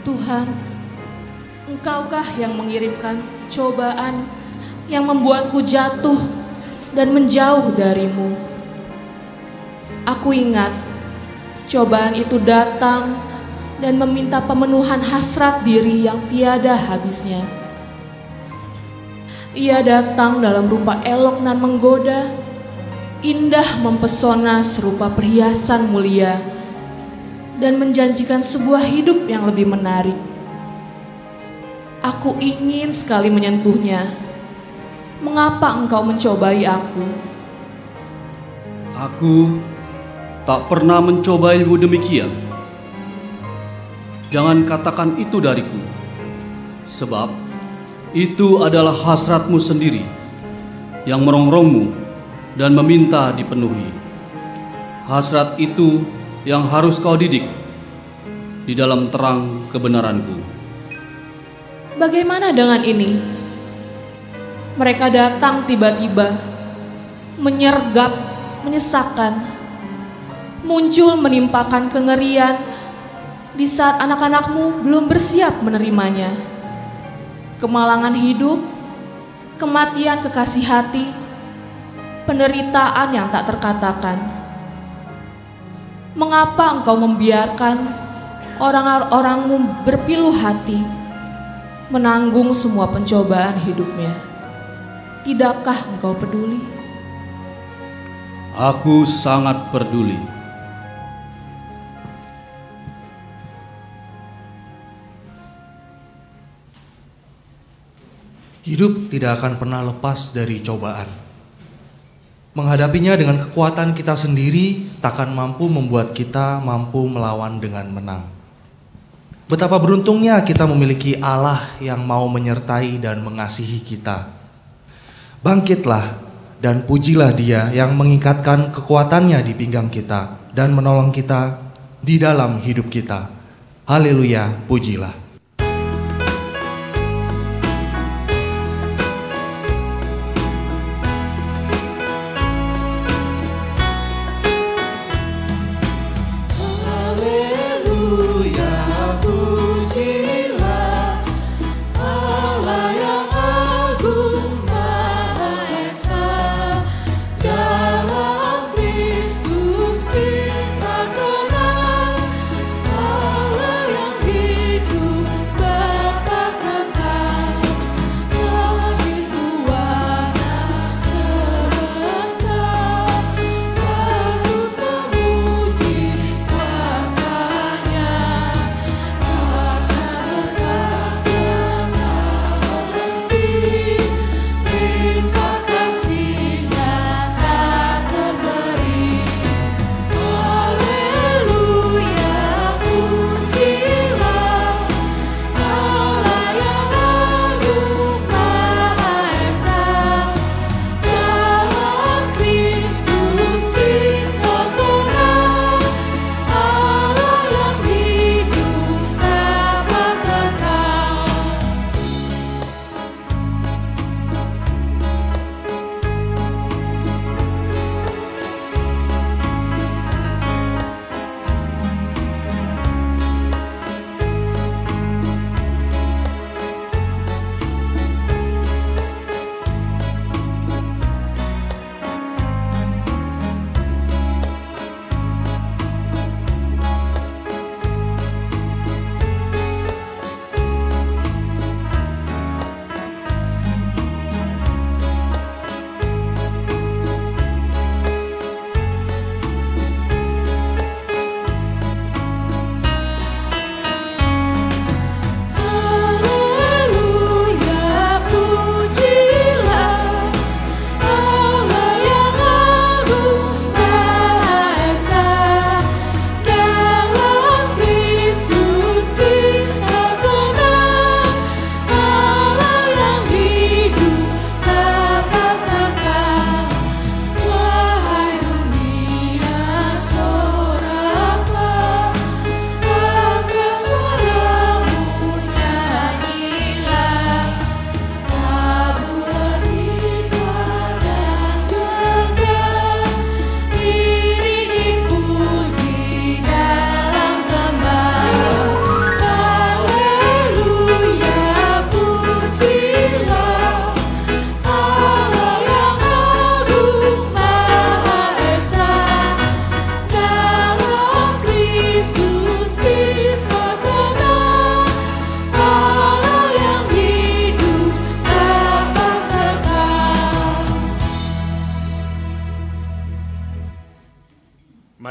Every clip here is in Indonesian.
Tuhan, Engkaukah yang mengirimkan cobaan yang membuatku jatuh dan menjauh darimu. Aku ingat cobaan itu datang dan meminta pemenuhan hasrat diri yang tiada habisnya. Ia datang dalam rupa elok nan menggoda, indah mempesona serupa perhiasan mulia, dan menjanjikan sebuah hidup yang lebih menarik. Aku ingin sekali menyentuhnya. Mengapa engkau mencobai aku? Aku tak pernah mencobaimu demikian. Jangan katakan itu dariku, sebab itu adalah hasratmu sendiri yang merongrongmu dan meminta dipenuhi. Hasrat itu yang harus kau didik di dalam terang kebenaranku. Bagaimana dengan ini? Mereka datang tiba-tiba, menyergap, menyesakkan, muncul menimpakan kengerian di saat anak-anakmu belum bersiap menerimanya. Kemalangan hidup, kematian kekasih hati, penderitaan yang tak terkatakan. Mengapa engkau membiarkan orang-orangmu berpilu hati, menanggung semua pencobaan hidupnya? Tidakkah engkau peduli? Aku sangat peduli. Hidup tidak akan pernah lepas dari cobaan. Menghadapinya dengan kekuatan kita sendiri takkan mampu membuat kita mampu melawan dengan menang. Betapa beruntungnya kita memiliki Allah yang mau menyertai dan mengasihi kita. Bangkitlah dan pujilah Dia yang mengikatkan kekuatannya di pinggang kita dan menolong kita di dalam hidup kita. Haleluya, pujilah.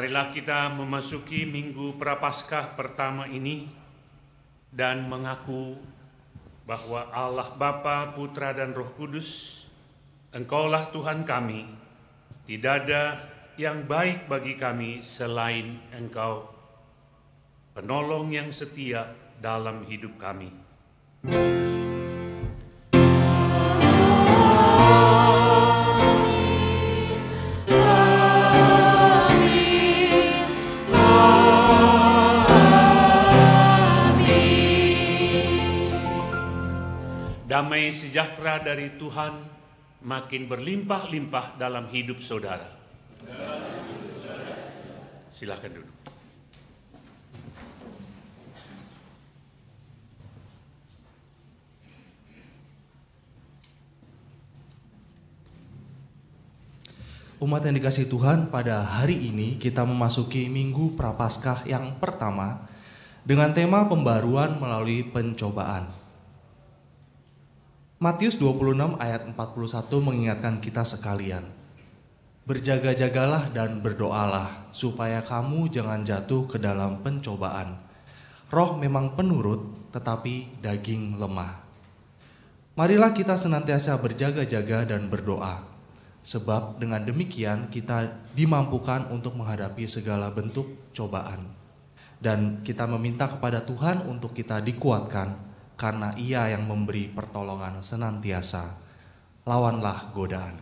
Marilah kita memasuki Minggu Prapaskah pertama ini dan mengaku bahwa Allah Bapa, Putra dan Roh Kudus, Engkaulah Tuhan kami. Tidak ada yang baik bagi kami selain Engkau, penolong yang setia dalam hidup kami. Damai sejahtera dari Tuhan makin berlimpah-limpah dalam hidup saudara. Silakan duduk. Umat yang dikasihi Tuhan, pada hari ini kita memasuki Minggu Prapaskah yang pertama dengan tema pembaruan melalui pencobaan. Matius 26 ayat 41 mengingatkan kita sekalian, berjaga-jagalah dan berdoalah supaya kamu jangan jatuh ke dalam pencobaan. Roh memang penurut, tetapi daging lemah. Marilah kita senantiasa berjaga-jaga dan berdoa, sebab dengan demikian kita dimampukan untuk menghadapi segala bentuk cobaan. Dan kita meminta kepada Tuhan untuk kita dikuatkan, karena Ia yang memberi pertolongan senantiasa. Lawanlah godaan.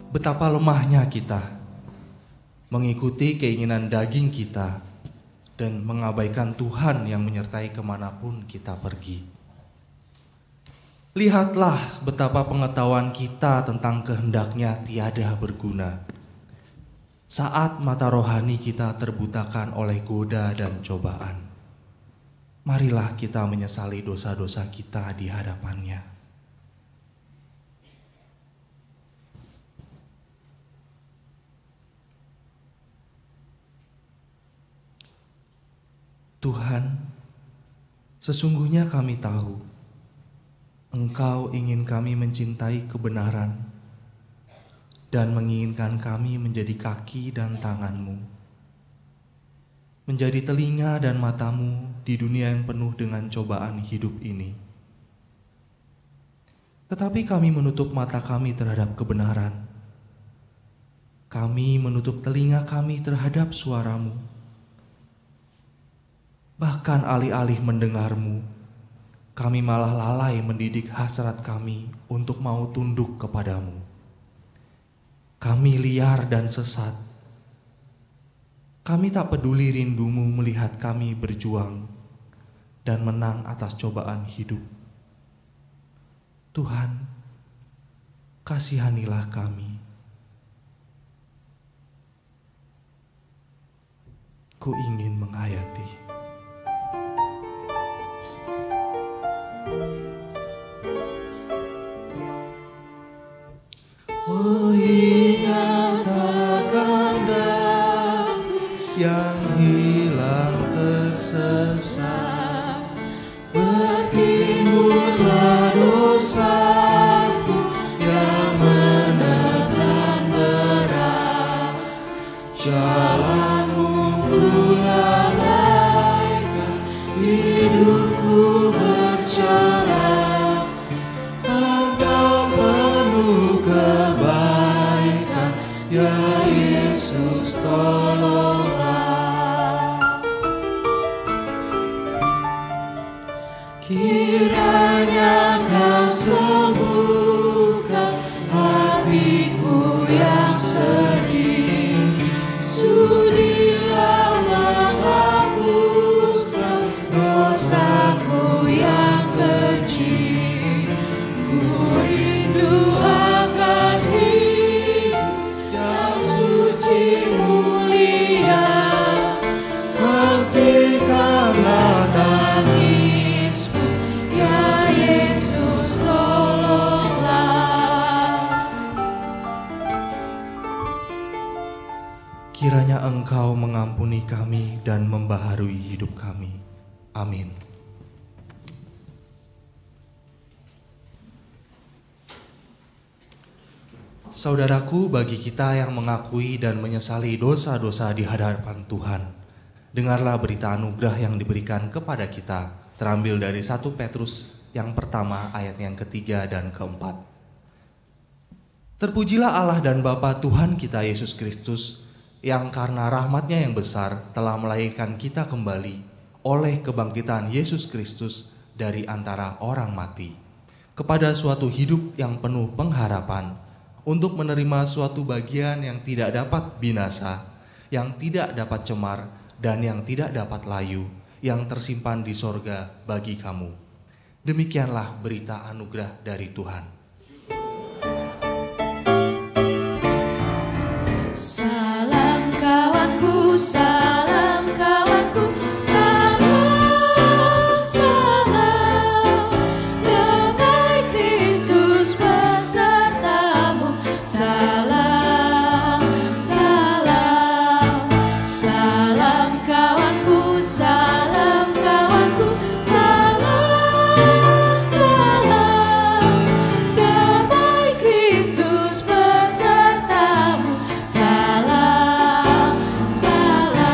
Betapa lemahnya kita mengikuti keinginan daging kita dan mengabaikan Tuhan yang menyertai kemanapun kita pergi. Lihatlah betapa pengetahuan kita tentang kehendaknya tiada berguna. saat mata rohani kita terbutakan oleh goda dan cobaan, marilah kita menyesali dosa-dosa kita di hadapan-Nya. Tuhan, sesungguhnya kami tahu Engkau ingin kami mencintai kebenaran dan menginginkan kami menjadi kaki dan tangan-Mu, menjadi telinga dan mata-Mu di dunia yang penuh dengan cobaan hidup ini. Tetapi kami menutup mata kami terhadap kebenaran. Kami menutup telinga kami terhadap suara-Mu. Bahkan alih-alih mendengar-Mu, kami malah lalai mendidik hasrat kami untuk mau tunduk kepada-Mu. Kami liar dan sesat. Kami tak peduli rindu-Mu melihat kami berjuang dan menang atas cobaan hidup. Tuhan, kasihanilah kami. Ku ingin menghayati. Oh, ingat akan daku yang hilang tersesat, bertimbullah dosaku yang menekan berat. Jalan-Mu ku lalaikan, hidupku bercerai. Engkau penuh kebaikan, ya Yesus, tolonglah. Kiranya Kau sembuhkan hatiku yang sedih. Sudilah menghapuskan dosaku yang kecil. Ku rindu akan hidup yang suci mulia. Hentikanlah tangisku, ya Yesus, tolonglah. Kiranya Engkau mengampuni kami dan membaharui hidup kami. Amin. Saudaraku, bagi kita yang mengakui dan menyesali dosa-dosa di hadapan Tuhan, dengarlah berita anugerah yang diberikan kepada kita, terambil dari 1 Petrus yang pertama ayat yang ketiga dan keempat. Terpujilah Allah dan Bapa Tuhan kita Yesus Kristus, yang karena rahmat-Nya yang besar telah melahirkan kita kembali oleh kebangkitan Yesus Kristus dari antara orang mati, kepada suatu hidup yang penuh pengharapan, untuk menerima suatu bagian yang tidak dapat binasa, yang tidak dapat cemar, dan yang tidak dapat layu, yang tersimpan di sorga bagi kamu. Demikianlah berita anugerah dari Tuhan. Salam kawanku, salam kawanku, salam, salam, damai Kristus besertamu. Salam, salam, salam kawanku, salam kawanku, salam, salam, damai Kristus besertamu. Salam, salam.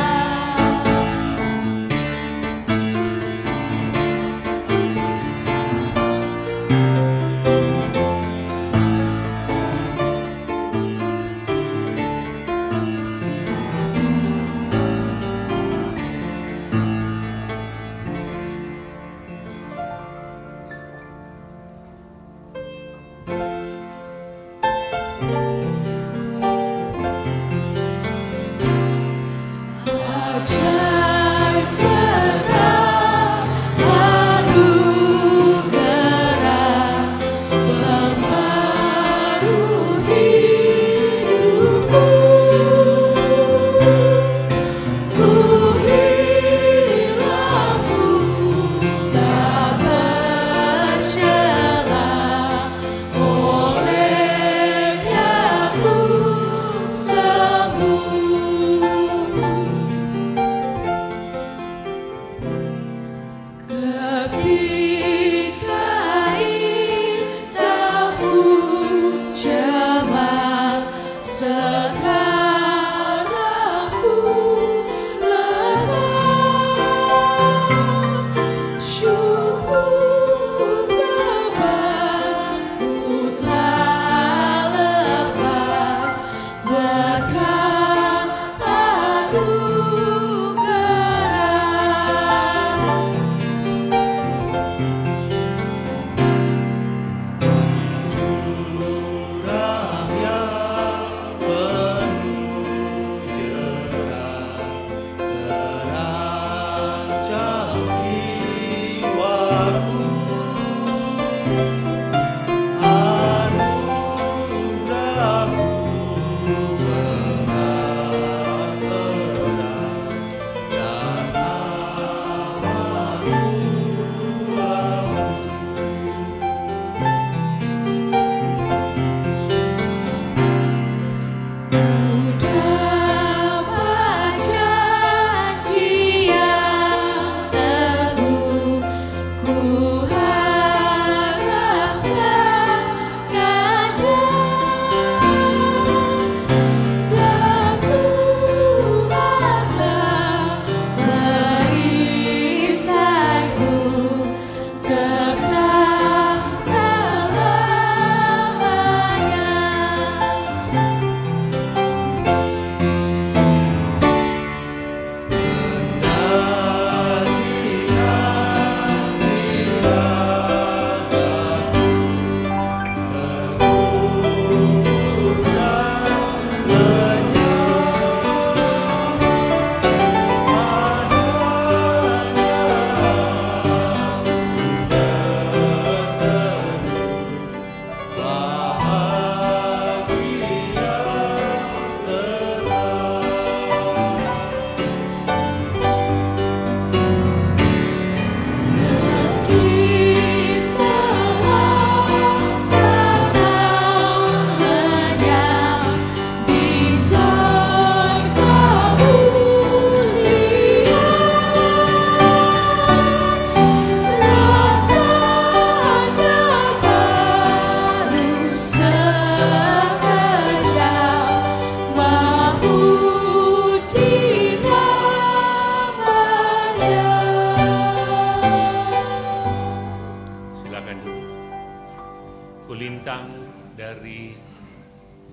Kulintang dari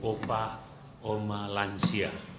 Opa Oma Lansia.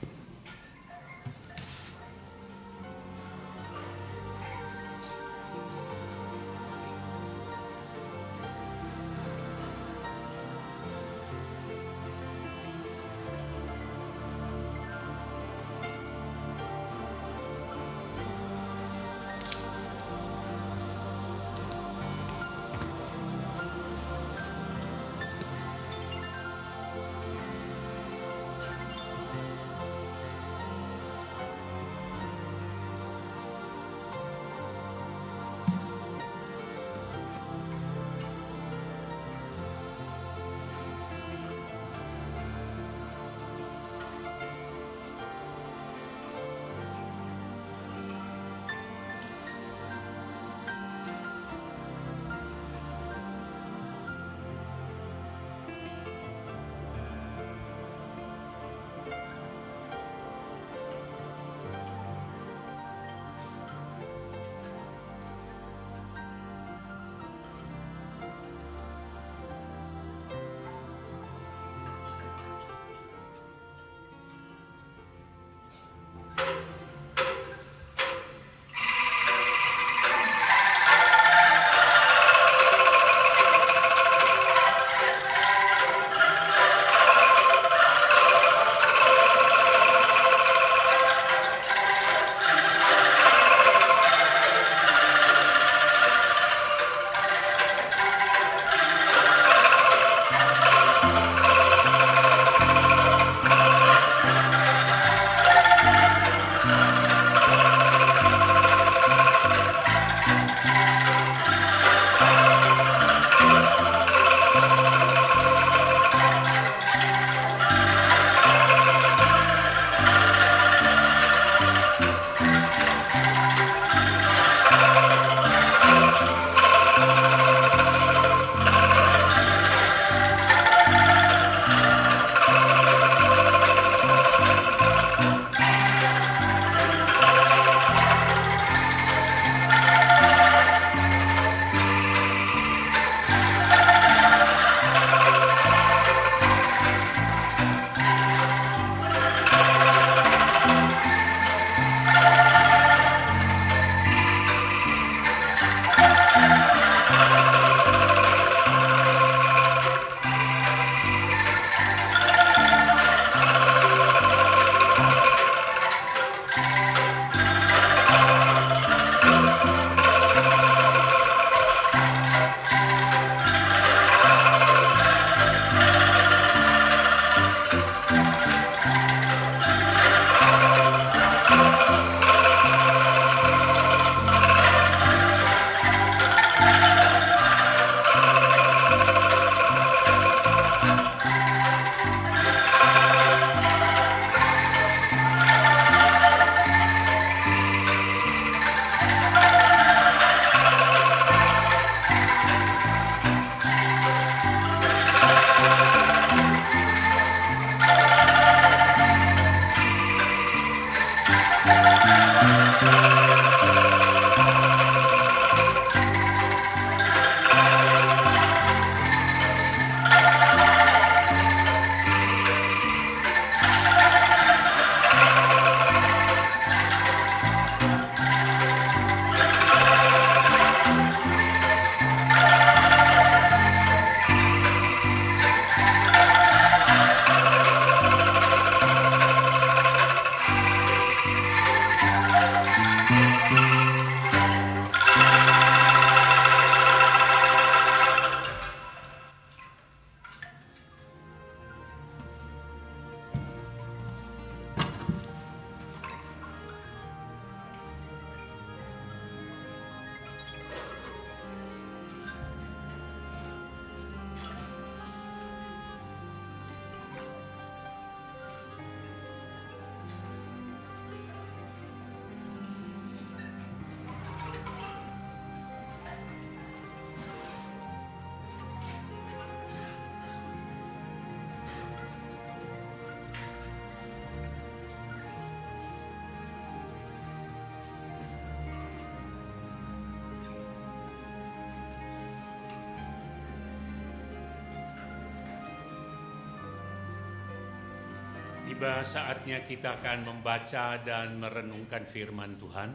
tiba saatnya kita akan membaca dan merenungkan firman Tuhan.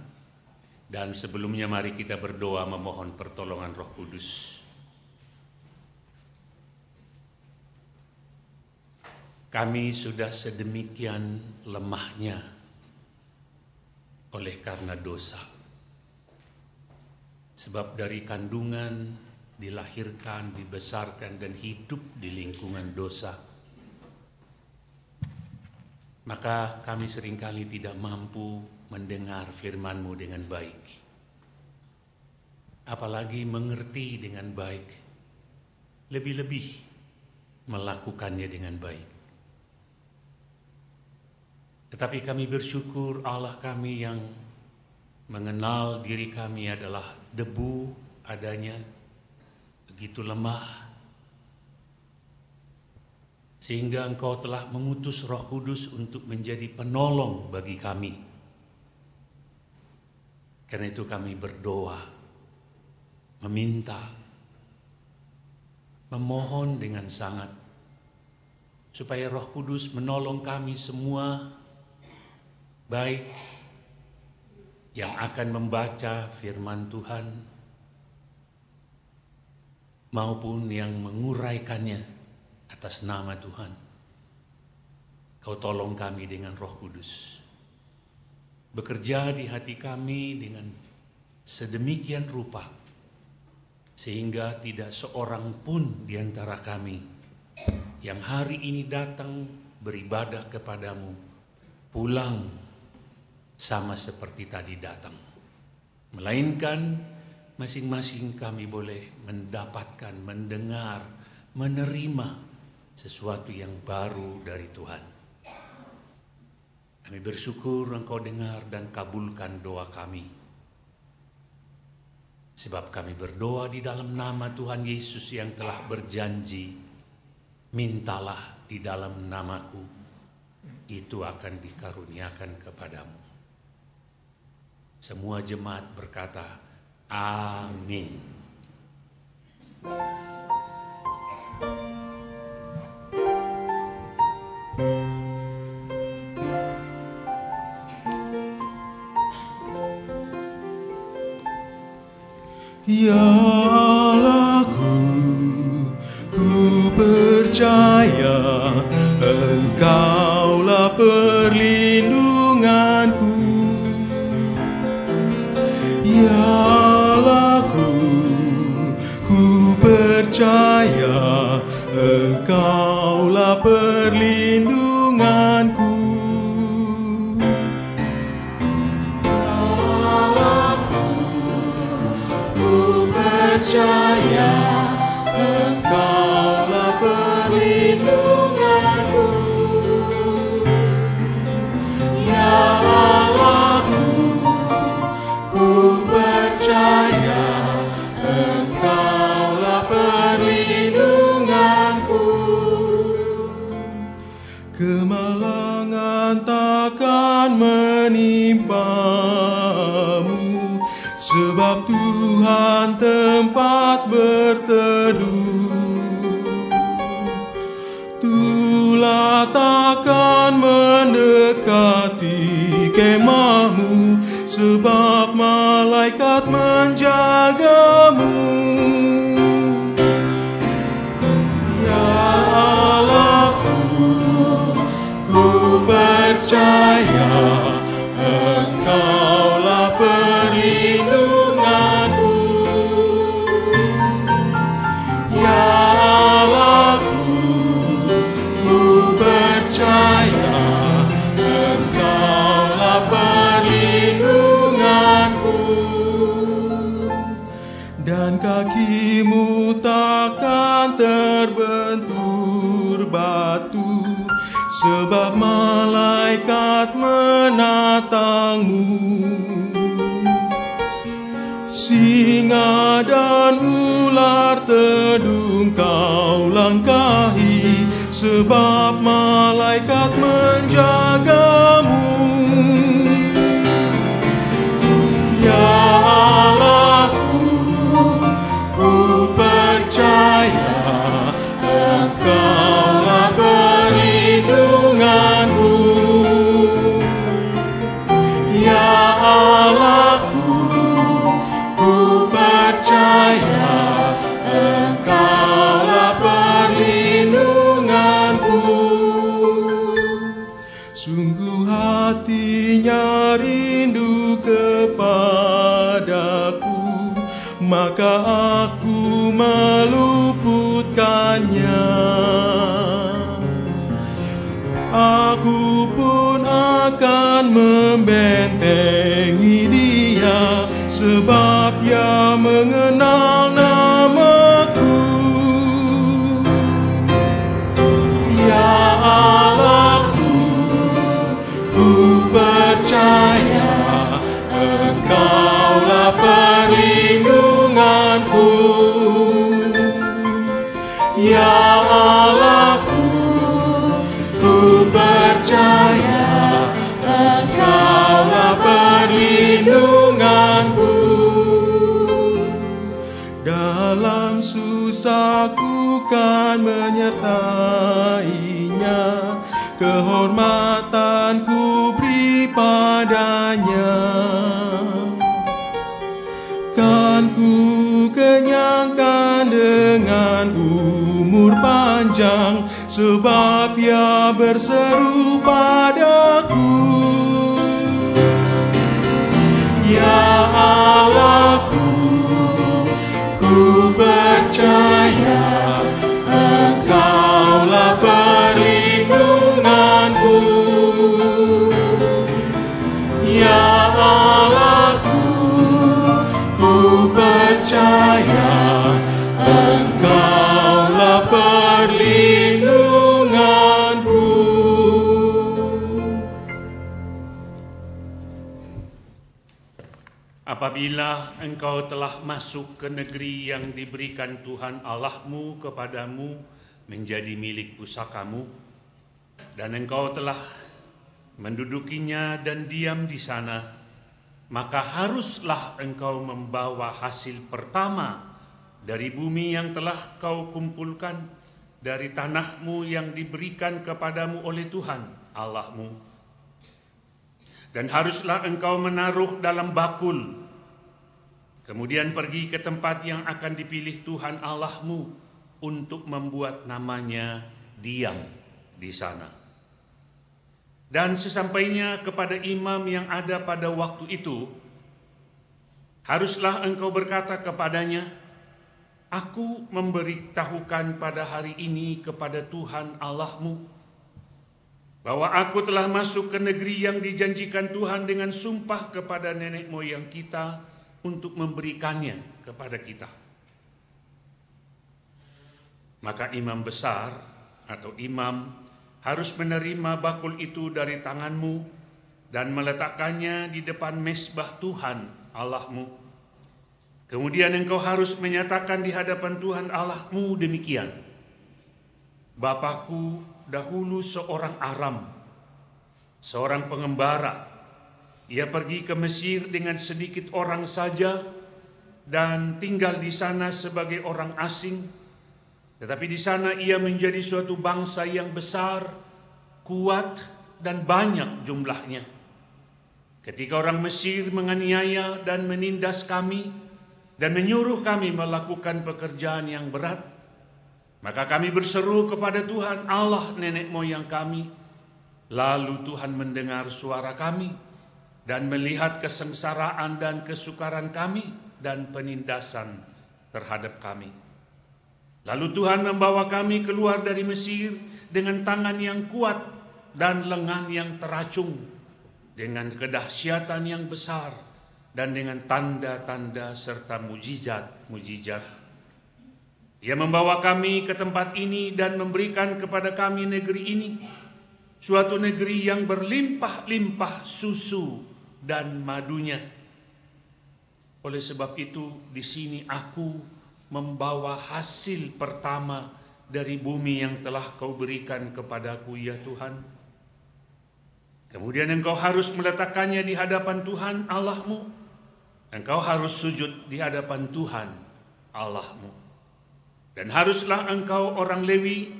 Dan sebelumnya mari kita berdoa memohon pertolongan Roh Kudus. Kami sudah sedemikian lemahnya oleh karena dosa. Sebab dari kandungan dilahirkan, dibesarkan dan hidup di lingkungan dosa. Maka kami seringkali tidak mampu mendengar firman-Mu dengan baik. Apalagi mengerti dengan baik. Lebih-lebih melakukannya dengan baik. Tetapi kami bersyukur Allah kami yang mengenal diri kami adalah debu adanya, begitu lemah. Sehingga Engkau telah mengutus Roh Kudus untuk menjadi penolong bagi kami. Karena itu kami berdoa, meminta, memohon dengan sangat, supaya Roh Kudus menolong kami semua, baik yang akan membaca firman Tuhan, maupun yang menguraikannya atas nama Tuhan. Kau tolong kami dengan Roh Kudus. Bekerja di hati kami dengan sedemikian rupa, sehingga tidak seorang pun di antara kami yang hari ini datang beribadah kepadamu, pulang sama seperti tadi datang. Melainkan masing-masing kami boleh mendapatkan, mendengar, menerima sesuatu yang baru dari Tuhan. Kami bersyukur Engkau dengar dan kabulkan doa kami. Sebab kami berdoa di dalam nama Tuhan Yesus yang telah berjanji, mintalah di dalam namaku, itu akan dikaruniakan kepadamu. Semua jemaat berkata, amin. Ya Allahku, ku percaya Engkaulah perlindunganku. Ya Allahku, ku percaya Engkaulah perlindunganku. Percaya Engkaulah perlindunganku. Ya Allahku, ku percaya Engkaulah perlindunganku. Kemalangan takkan menimpamu, sebab Tuhan tempat berteduh. Tulah takkan mendekati kemahmu, sebab malaikat menjagamu. Ya Allahku, ku percaya Engkaulah perlindunganku. Ya Allahku, ku percaya Engkaulah perlindunganku. Dan kakimu takkan terbentur batu, sebab malaikat menatangmu. Singa dan ular tedung kau langkahi, sebab malaikat menjagamu. Ya Allahku, ku percaya Engkaulah perlindunganku. maka aku meluputkannya. Aku pun akan membentengi dia, sebab ia mengenal namaku. Ya Allahku, ku percaya Engkaulah perlindunganku. Ya Allahku, ku percaya Engkaulah perlindunganku. Dalam susahku kan menyertainya, kehormatanku beri padanya. Kan ku kenyangkan dengan umur panjang, sebab ia berseru padaku. Ya Allahku, ku percaya Engkaulah perlindunganku. Ya Allahku, ku percaya Engkaulah perlindunganku. Apabila engkau telah masuk ke negeri yang diberikan Tuhan Allahmu kepadamu menjadi milik pusakamu, dan engkau telah mendudukinya dan diam di sana, maka haruslah engkau membawa hasil pertama dari bumi yang telah kau kumpulkan, dari tanahmu yang diberikan kepadamu oleh Tuhan Allahmu. Dan haruslah engkau menaruh dalam bakul, kemudian pergi ke tempat yang akan dipilih Tuhan Allahmu untuk membuat namanya diam di sana. Dan sesampainya kepada imam yang ada pada waktu itu, haruslah engkau berkata kepadanya, aku memberitahukan pada hari ini kepada Tuhan Allahmu, bahwa aku telah masuk ke negeri yang dijanjikan Tuhan dengan sumpah kepada nenek moyang kita untuk memberikannya kepada kita. Maka imam besar atau imam harus menerima bakul itu dari tanganmu dan meletakkannya di depan mezbah Tuhan Allahmu. Kemudian engkau harus menyatakan di hadapan Tuhan Allahmu demikian, Bapakku dahulu seorang Aram, seorang pengembara. Ia pergi ke Mesir dengan sedikit orang saja dan tinggal di sana sebagai orang asing. Tetapi di sana ia menjadi suatu bangsa yang besar, kuat, dan banyak jumlahnya. Ketika orang Mesir menganiaya dan menindas kami dan menyuruh kami melakukan pekerjaan yang berat, maka kami berseru kepada Tuhan Allah nenek moyang kami. Lalu Tuhan mendengar suara kami dan melihat kesengsaraan dan kesukaran kami dan penindasan terhadap kami. Lalu Tuhan membawa kami keluar dari Mesir dengan tangan yang kuat dan lengan yang teracung, dengan kedahsyatan yang besar dan dengan tanda-tanda serta mujizat-mujizat. Ia membawa kami ke tempat ini dan memberikan kepada kami negeri ini, suatu negeri yang berlimpah-limpah susu dan madunya. Oleh sebab itu, di sini aku membawa hasil pertama dari bumi yang telah kau berikan kepadaku, ya Tuhan. Kemudian engkau harus meletakkannya di hadapan Tuhan Allahmu. Engkau harus sujud di hadapan Tuhan Allahmu. Dan haruslah engkau orang Lewi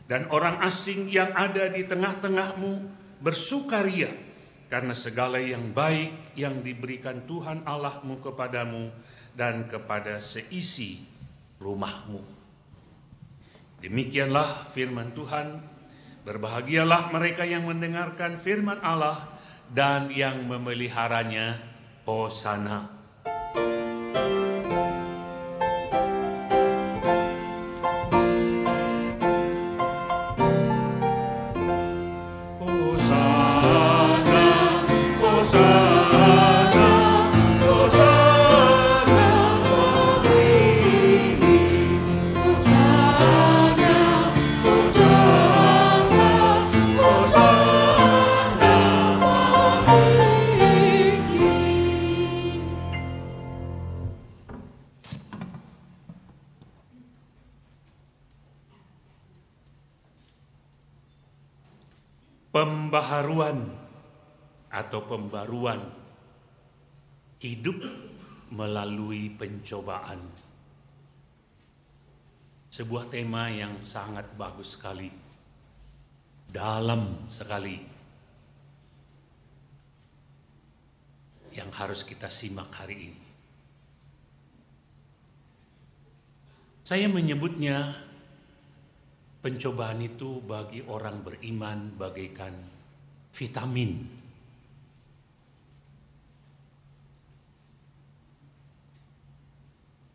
dan orang asing yang ada di tengah-tengahmu bersukaria karena segala yang baik yang diberikan Tuhan Allahmu kepadamu dan kepada seisi rumahmu. Demikianlah firman Tuhan. Berbahagialah mereka yang mendengarkan firman Allah dan yang memeliharanya. Hosana. pembaharuan atau pembaruan hidup melalui pencobaan. Sebuah tema yang sangat bagus sekali, dalam sekali, yang harus kita simak hari ini. Saya menyebutnya pencobaan itu bagi orang beriman bagaikan vitamin.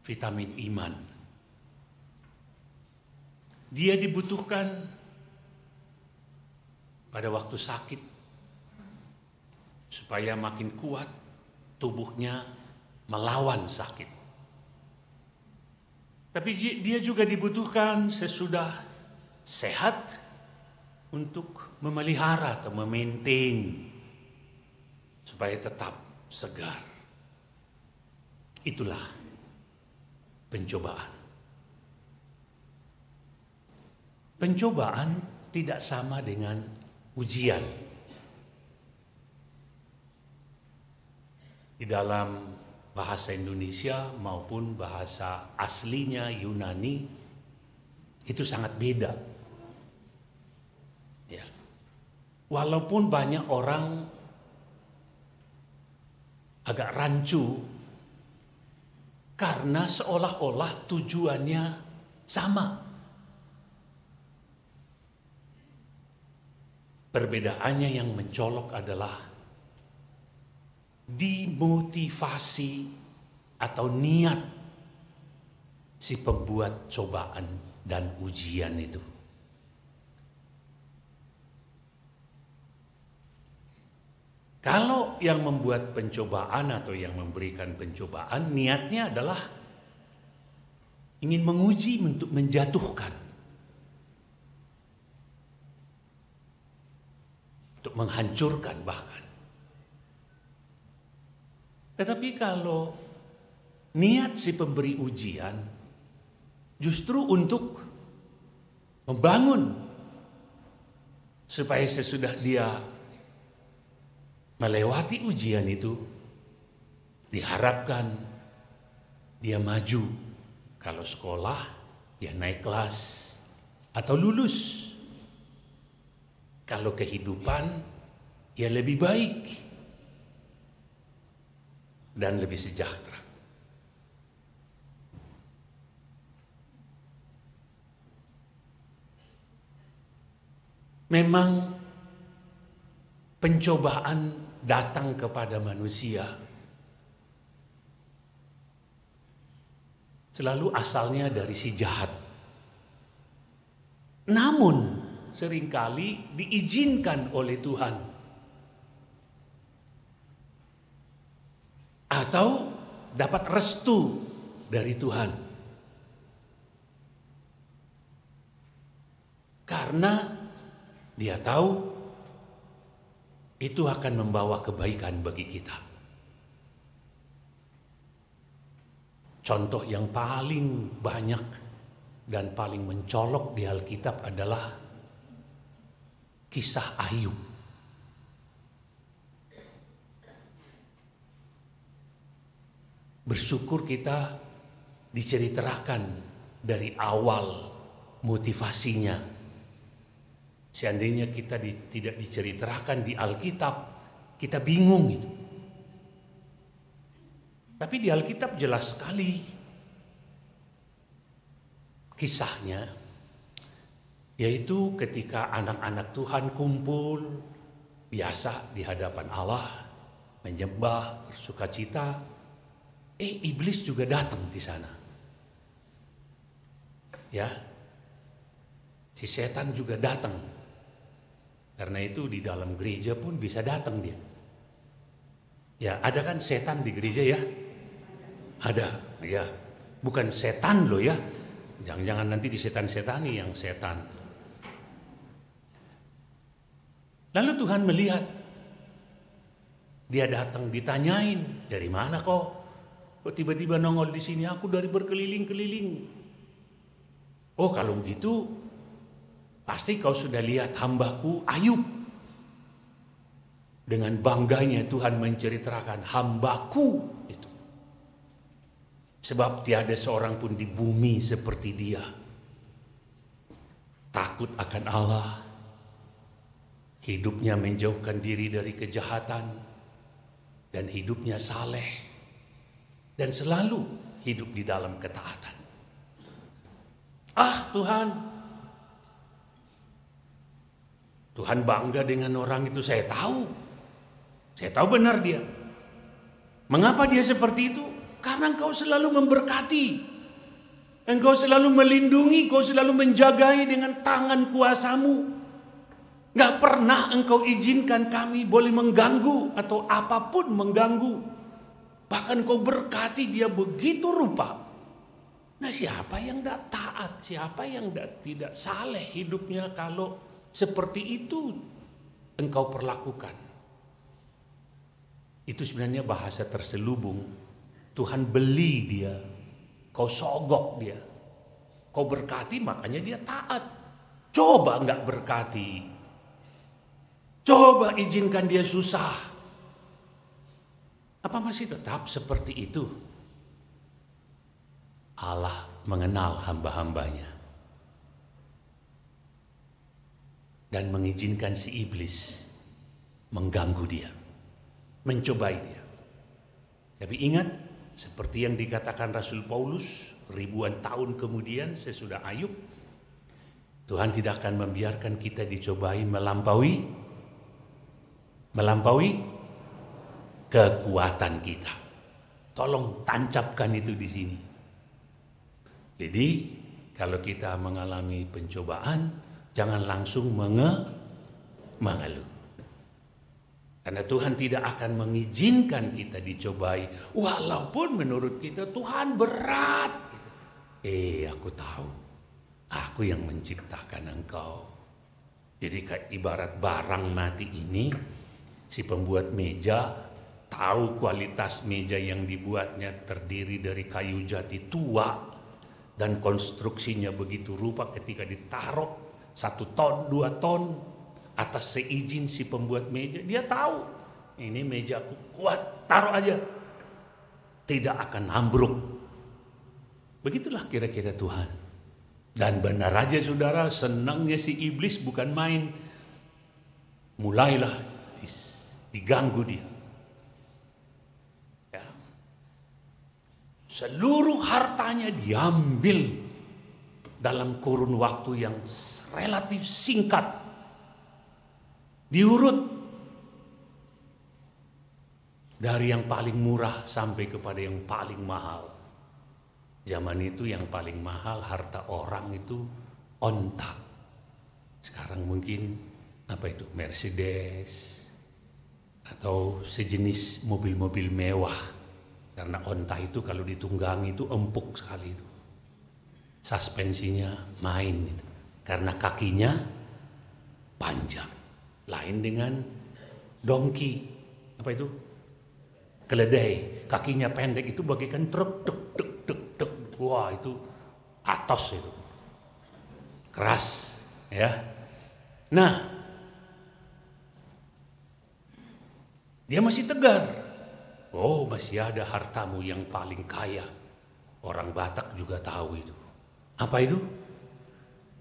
Vitamin iman. Dia dibutuhkan pada waktu sakit supaya makin kuat tubuhnya melawan sakit. Tapi dia juga dibutuhkan sesudah sehat untuk memelihara atau memaintain supaya tetap segar. Itulah pencobaan. Pencobaan tidak sama dengan ujian. Di dalam bahasa Indonesia maupun bahasa aslinya Yunani itu sangat beda. Ya. Walaupun banyak orang agak rancu karena seolah-olah tujuannya sama. Perbedaannya yang mencolok adalah dimotivasi atau niat si pembuat cobaan dan ujian itu. Kalau yang membuat pencobaan atau yang memberikan pencobaan niatnya adalah ingin menguji untuk menjatuhkan, untuk menghancurkan bahkan. Tetapi kalau niat si pemberi ujian justru untuk membangun supaya sesudah dia melewati ujian itu diharapkan dia maju. Kalau sekolah dia naik kelas atau lulus. Kalau kehidupan ya lebih baik dan lebih sejahtera. Memang pencobaan datang kepada manusia selalu asalnya dari si jahat. Namun seringkali diizinkan oleh Tuhan atau dapat restu dari Tuhan karena dia tahu itu akan membawa kebaikan bagi kita. Contoh yang paling banyak dan paling mencolok di Alkitab adalah kisah Ayub. Bersyukur kita diceritakan dari awal motivasinya. Seandainya kita tidak diceritakan di Alkitab, kita bingung itu. Tapi di Alkitab jelas sekali kisahnya, yaitu ketika anak-anak Tuhan kumpul biasa di hadapan Allah, menyembah, bersukacita, iblis juga datang di sana. Ya, si setan juga datang. Karena itu di dalam gereja pun bisa datang dia. Ya, ada kan setan di gereja ya? Ada, ya. Bukan setan loh ya. Jangan-jangan nanti disetan-setani yang setan. Lalu Tuhan melihat. Dia datang ditanyain, dari mana kok? Kok tiba-tiba nongol di sini? Aku dari berkeliling-keliling. Oh, kalau begitu pasti kau sudah lihat hambaku Ayub. Dengan bangganya Tuhan menceritakan hambaku itu. Sebab tiada seorang pun di bumi seperti dia. Takut akan Allah. Hidupnya menjauhkan diri dari kejahatan. Dan hidupnya saleh. Dan selalu hidup di dalam ketaatan. Tuhan. Tuhan bangga dengan orang itu, saya tahu. Saya tahu benar dia. Mengapa dia seperti itu? Karena engkau selalu memberkati. Engkau selalu melindungi, engkau selalu menjagai dengan tangan kuasamu. Gak pernah engkau izinkan kami boleh mengganggu atau apapun mengganggu. Bahkan engkau berkati dia begitu rupa. Nah, siapa yang tidak taat, siapa yang tidak saleh hidupnya kalau seperti itu engkau perlakukan. Itu sebenarnya bahasa terselubung. Tuhan beli dia, kau sogok dia. Kau berkati makanya dia taat. Coba enggak berkati. Coba izinkan dia susah. Apa masih tetap seperti itu? Allah mengenal hamba-hambanya. Dan mengizinkan si iblis mengganggu dia. Mencobai dia. Tapi ingat, seperti yang dikatakan Rasul Paulus ribuan tahun kemudian sesudah Ayub, Tuhan tidak akan membiarkan kita dicobai melampaui kekuatan kita. Tolong tancapkan itu di sini. Jadi kalau kita mengalami pencobaan, jangan langsung mengeluh. Karena Tuhan tidak akan mengizinkan kita dicobai. Walaupun menurut kita Tuhan berat. Aku tahu. Aku yang menciptakan engkau. Jadi kayak ibarat barang mati ini. Si pembuat meja tahu kualitas meja yang dibuatnya terdiri dari kayu jati tua. Dan konstruksinya begitu rupa ketika ditaruh 1 ton, 2 ton. Atas seizin si pembuat meja, dia tahu ini mejaku kuat, taruh aja, tidak akan ambruk. Begitulah kira-kira Tuhan. Dan benar aja saudara, senangnya si iblis bukan main. Mulailah diganggu dia. Ya. Seluruh hartanya diambil dalam kurun waktu yang relatif singkat. Diurut dari yang paling murah sampai kepada yang paling mahal. Zaman itu yang paling mahal harta orang itu onta. Sekarang mungkin apa itu, Mercedes atau sejenis mobil-mobil mewah. Karena onta itu kalau ditunggangi itu empuk sekali itu. Suspensinya main itu. Karena kakinya panjang. Lain dengan dongki, apa itu? Keledai, kakinya pendek itu bagaikan truk, tuk. Wah, itu atos itu. Keras, ya. Nah, dia masih tegar. Oh, masih ada hartamu yang paling kaya. Orang Batak juga tahu itu. Apa itu?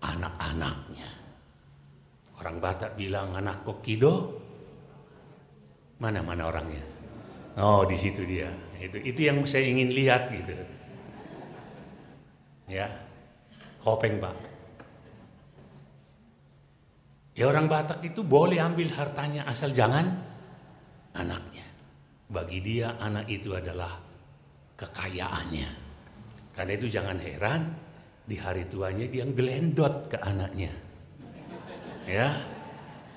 Anak-anaknya. Orang Batak bilang anak kokido, mana orangnya? Oh, di situ dia. Itu yang saya ingin lihat gitu. Ya, kopeng Pak. Ya orang Batak itu boleh ambil hartanya asal jangan anaknya. Bagi dia anak itu adalah kekayaannya. Karena itu jangan heran di hari tuanya dia gelendot ke anaknya. Ya,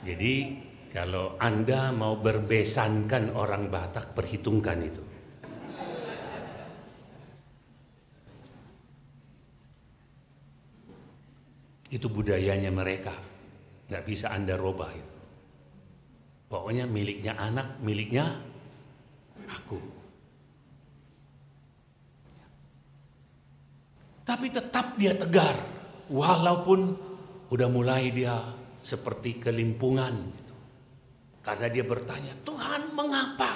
jadi kalau Anda mau berbesankan orang Batak, perhitungkan itu. Itu budayanya mereka, nggak bisa Anda robah itu. Pokoknya miliknya anak, miliknya aku. Tapi tetap dia tegar, walaupun udah mulai dia seperti kelimpungan gitu. Karena dia bertanya, Tuhan mengapa?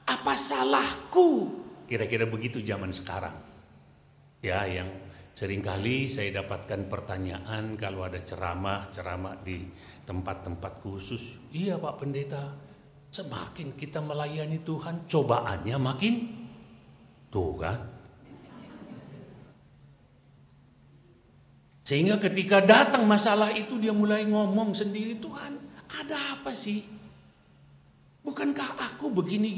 Apa salahku? Kira-kira begitu zaman sekarang. Ya, yang seringkali saya dapatkan pertanyaan kalau ada ceramah di tempat-tempat khusus. Iya Pak Pendeta, semakin kita melayani Tuhan, cobaannya makin tuh kan. Sehingga ketika datang masalah itu dia mulai ngomong sendiri, Tuhan ada apa sih? Bukankah aku begini.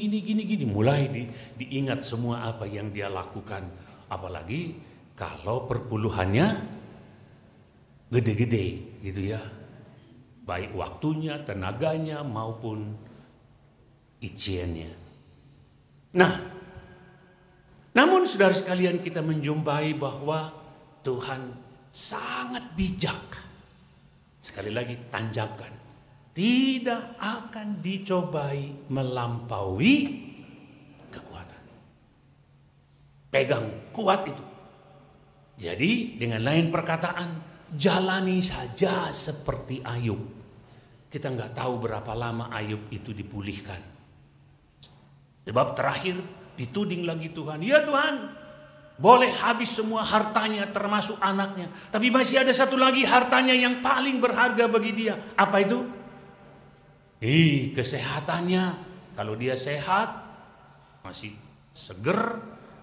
Mulai diingat semua apa yang dia lakukan. Apalagi kalau perpuluhannya gede-gede gitu ya. Baik waktunya, tenaganya maupun izinnya. Nah, namun saudara sekalian kita menjumpai bahwa Tuhan sangat bijak. Sekali lagi tanjapkan. Tidak akan dicobai melampaui kekuatan. Pegang kuat itu. Jadi dengan lain perkataan, jalani saja seperti Ayub. Kita nggak tahu berapa lama Ayub itu dipulihkan. Sebab terakhir dituding lagi Tuhan. Ya Tuhan, boleh habis semua hartanya termasuk anaknya. Tapi masih ada satu lagi hartanya yang paling berharga bagi dia. Apa itu? Kesehatannya. Kalau dia sehat, masih seger,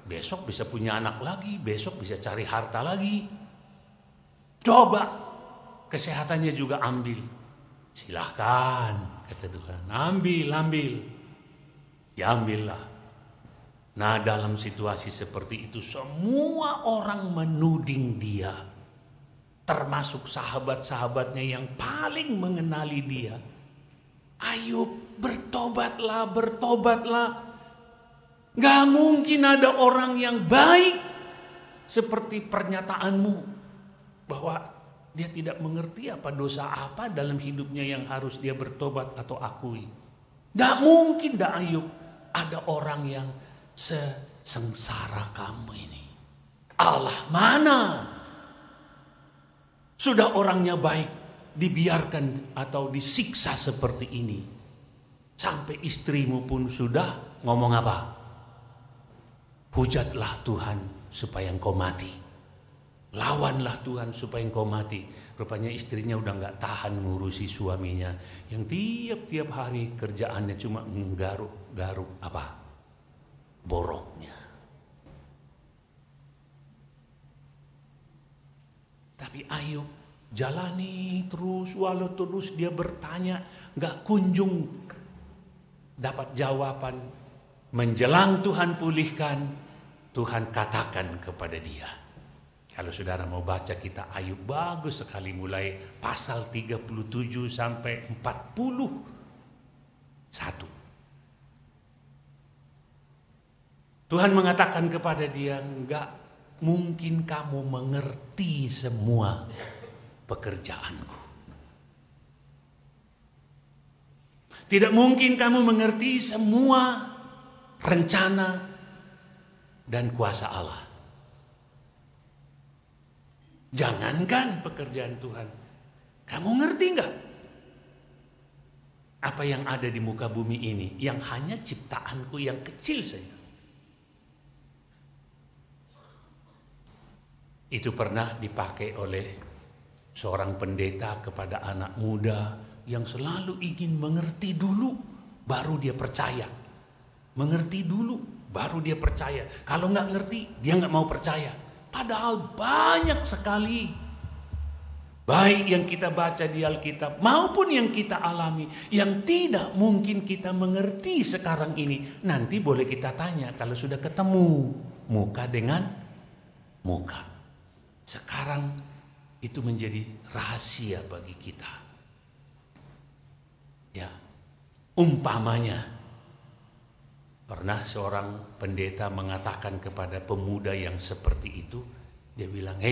besok bisa punya anak lagi, besok bisa cari harta lagi. Coba kesehatannya juga ambil. Silahkan, kata Tuhan. Ambil. Ya ambillah. Nah, dalam situasi seperti itu semua orang menuding dia. Termasuk sahabat-sahabatnya yang paling mengenali dia. Ayub, bertobatlah. Gak mungkin ada orang yang baik seperti pernyataanmu. Bahwa dia tidak mengerti apa dosa apa dalam hidupnya yang harus dia bertobat atau akui. Gak mungkin dah Ayub ada orang yang sesengsara kamu ini. Allah mana? Sudah orangnya baik. Dibiarkan atau disiksa seperti ini. Sampai istrimu pun sudah ngomong apa? Hujatlah Tuhan supaya engkau mati. Lawanlah Tuhan supaya engkau mati. Rupanya istrinya udah gak tahan ngurusi suaminya. Yang tiap-tiap hari kerjaannya cuma garuk apa? Boroknya. Tapi Ayub jalani terus, walau terus dia bertanya, gak kunjung dapat jawaban. Menjelang Tuhan pulihkan, Tuhan katakan kepada dia. Kalau saudara mau baca kita Ayub, bagus sekali mulai pasal 37 sampai 41. Tuhan mengatakan kepada dia, gak mungkin kamu mengerti semua pekerjaanku. Tidak mungkin kamu mengerti semua rencana dan kuasa Allah. Jangankan pekerjaan Tuhan, kamu ngerti enggak apa yang ada di muka bumi ini yang hanya ciptaanku yang kecil saja? Itu pernah dipakai oleh seorang pendeta kepada anak muda yang selalu ingin mengerti dulu baru dia percaya. Mengerti dulu baru dia percaya. Kalau nggak ngerti dia nggak mau percaya. Padahal banyak sekali baik yang kita baca di Alkitab maupun yang kita alami yang tidak mungkin kita mengerti sekarang ini. Nanti boleh kita tanya kalau sudah ketemu muka dengan muka. Sekarang itu menjadi rahasia bagi kita. Ya, umpamanya pernah seorang pendeta mengatakan kepada pemuda yang seperti itu, dia bilang,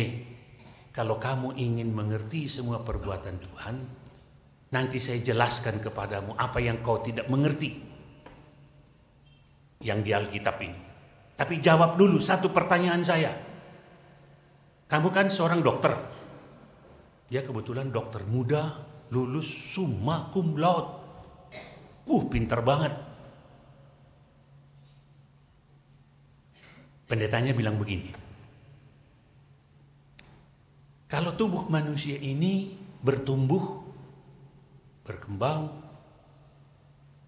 kalau kamu ingin mengerti semua perbuatan Tuhan, nanti saya jelaskan kepadamu apa yang kau tidak mengerti yang di Alkitab ini. Tapi jawab dulu satu pertanyaan saya. Kamu kan seorang dokter. Dia kebetulan dokter muda, lulus summa cum laude. Pinter banget. Pendetanya bilang begini, kalau tubuh manusia ini bertumbuh, berkembang,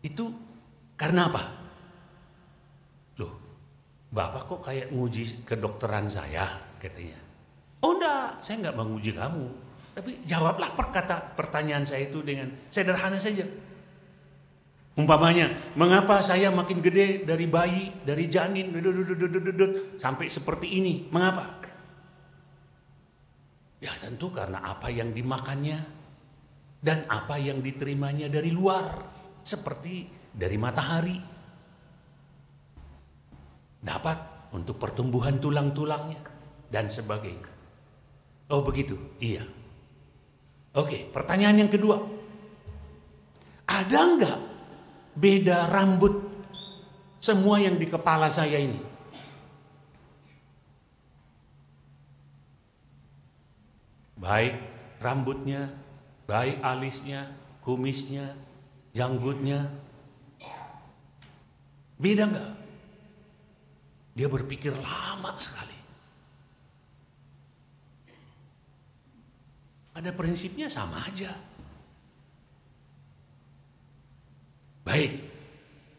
itu karena apa? Loh, Bapak kok kayak nguji kedokteran saya, katanya. Oh enggak, saya enggak menguji kamu. Tapi jawablah pertanyaan saya itu dengan sederhana saja. Umpamanya, mengapa saya makin gede dari bayi, dari janin, sampai seperti ini? Mengapa? Ya tentu karena apa yang dimakannya dan apa yang diterimanya dari luar, seperti dari matahari. Dapat untuk pertumbuhan tulang-tulangnya dan sebagainya. Oh begitu? Iya. Oke, pertanyaan yang kedua. Ada enggak beda rambut semua yang di kepala saya ini? Baik rambutnya, baik alisnya, kumisnya, janggutnya. Beda enggak? Dia berpikir lama sekali. Pada prinsipnya sama aja. Baik,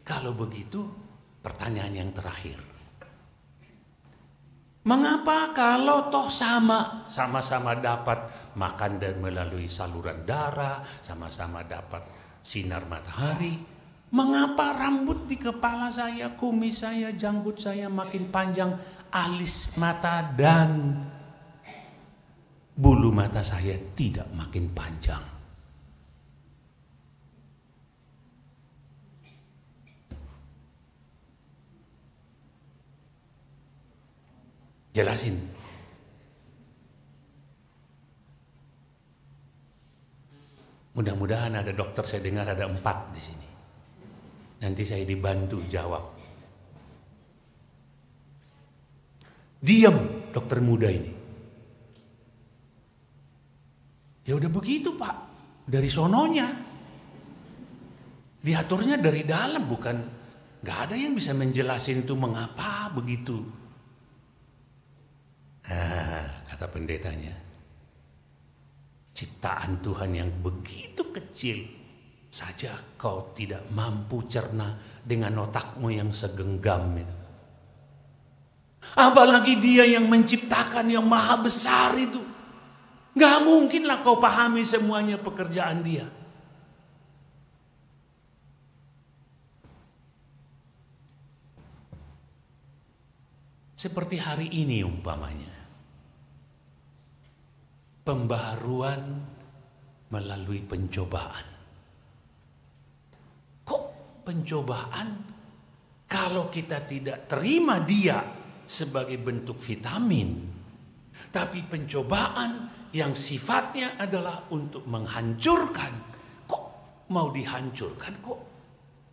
kalau begitu pertanyaan yang terakhir. Mengapa kalau toh sama-sama dapat makan dan melalui saluran darah, sama-sama dapat sinar matahari, mengapa rambut di kepala saya, kumis saya, janggut saya makin panjang, alis mata dan bulu mata saya tidak makin panjang? Jelasin. Mudah-mudahan ada dokter, saya dengar ada 4 di sini. Nanti saya dibantu jawab. Diam dokter muda ini. Ya udah begitu Pak, dari sononya. Diaturnya dari dalam, bukan, gak ada yang bisa menjelasin itu mengapa begitu. Kata pendetanya, ciptaan Tuhan yang begitu kecil saja kau tidak mampu cerna dengan otakmu yang segenggam itu. Apalagi Dia yang menciptakan yang maha besar itu. Gak mungkinlah kau pahami semuanya pekerjaan Dia. Seperti hari ini umpamanya. Pembaharuan melalui pencobaan. Kok pencobaan kalau kita tidak terima Dia sebagai bentuk vitamin, tapi pencobaan yang sifatnya adalah untuk menghancurkan, kok mau dihancurkan, kok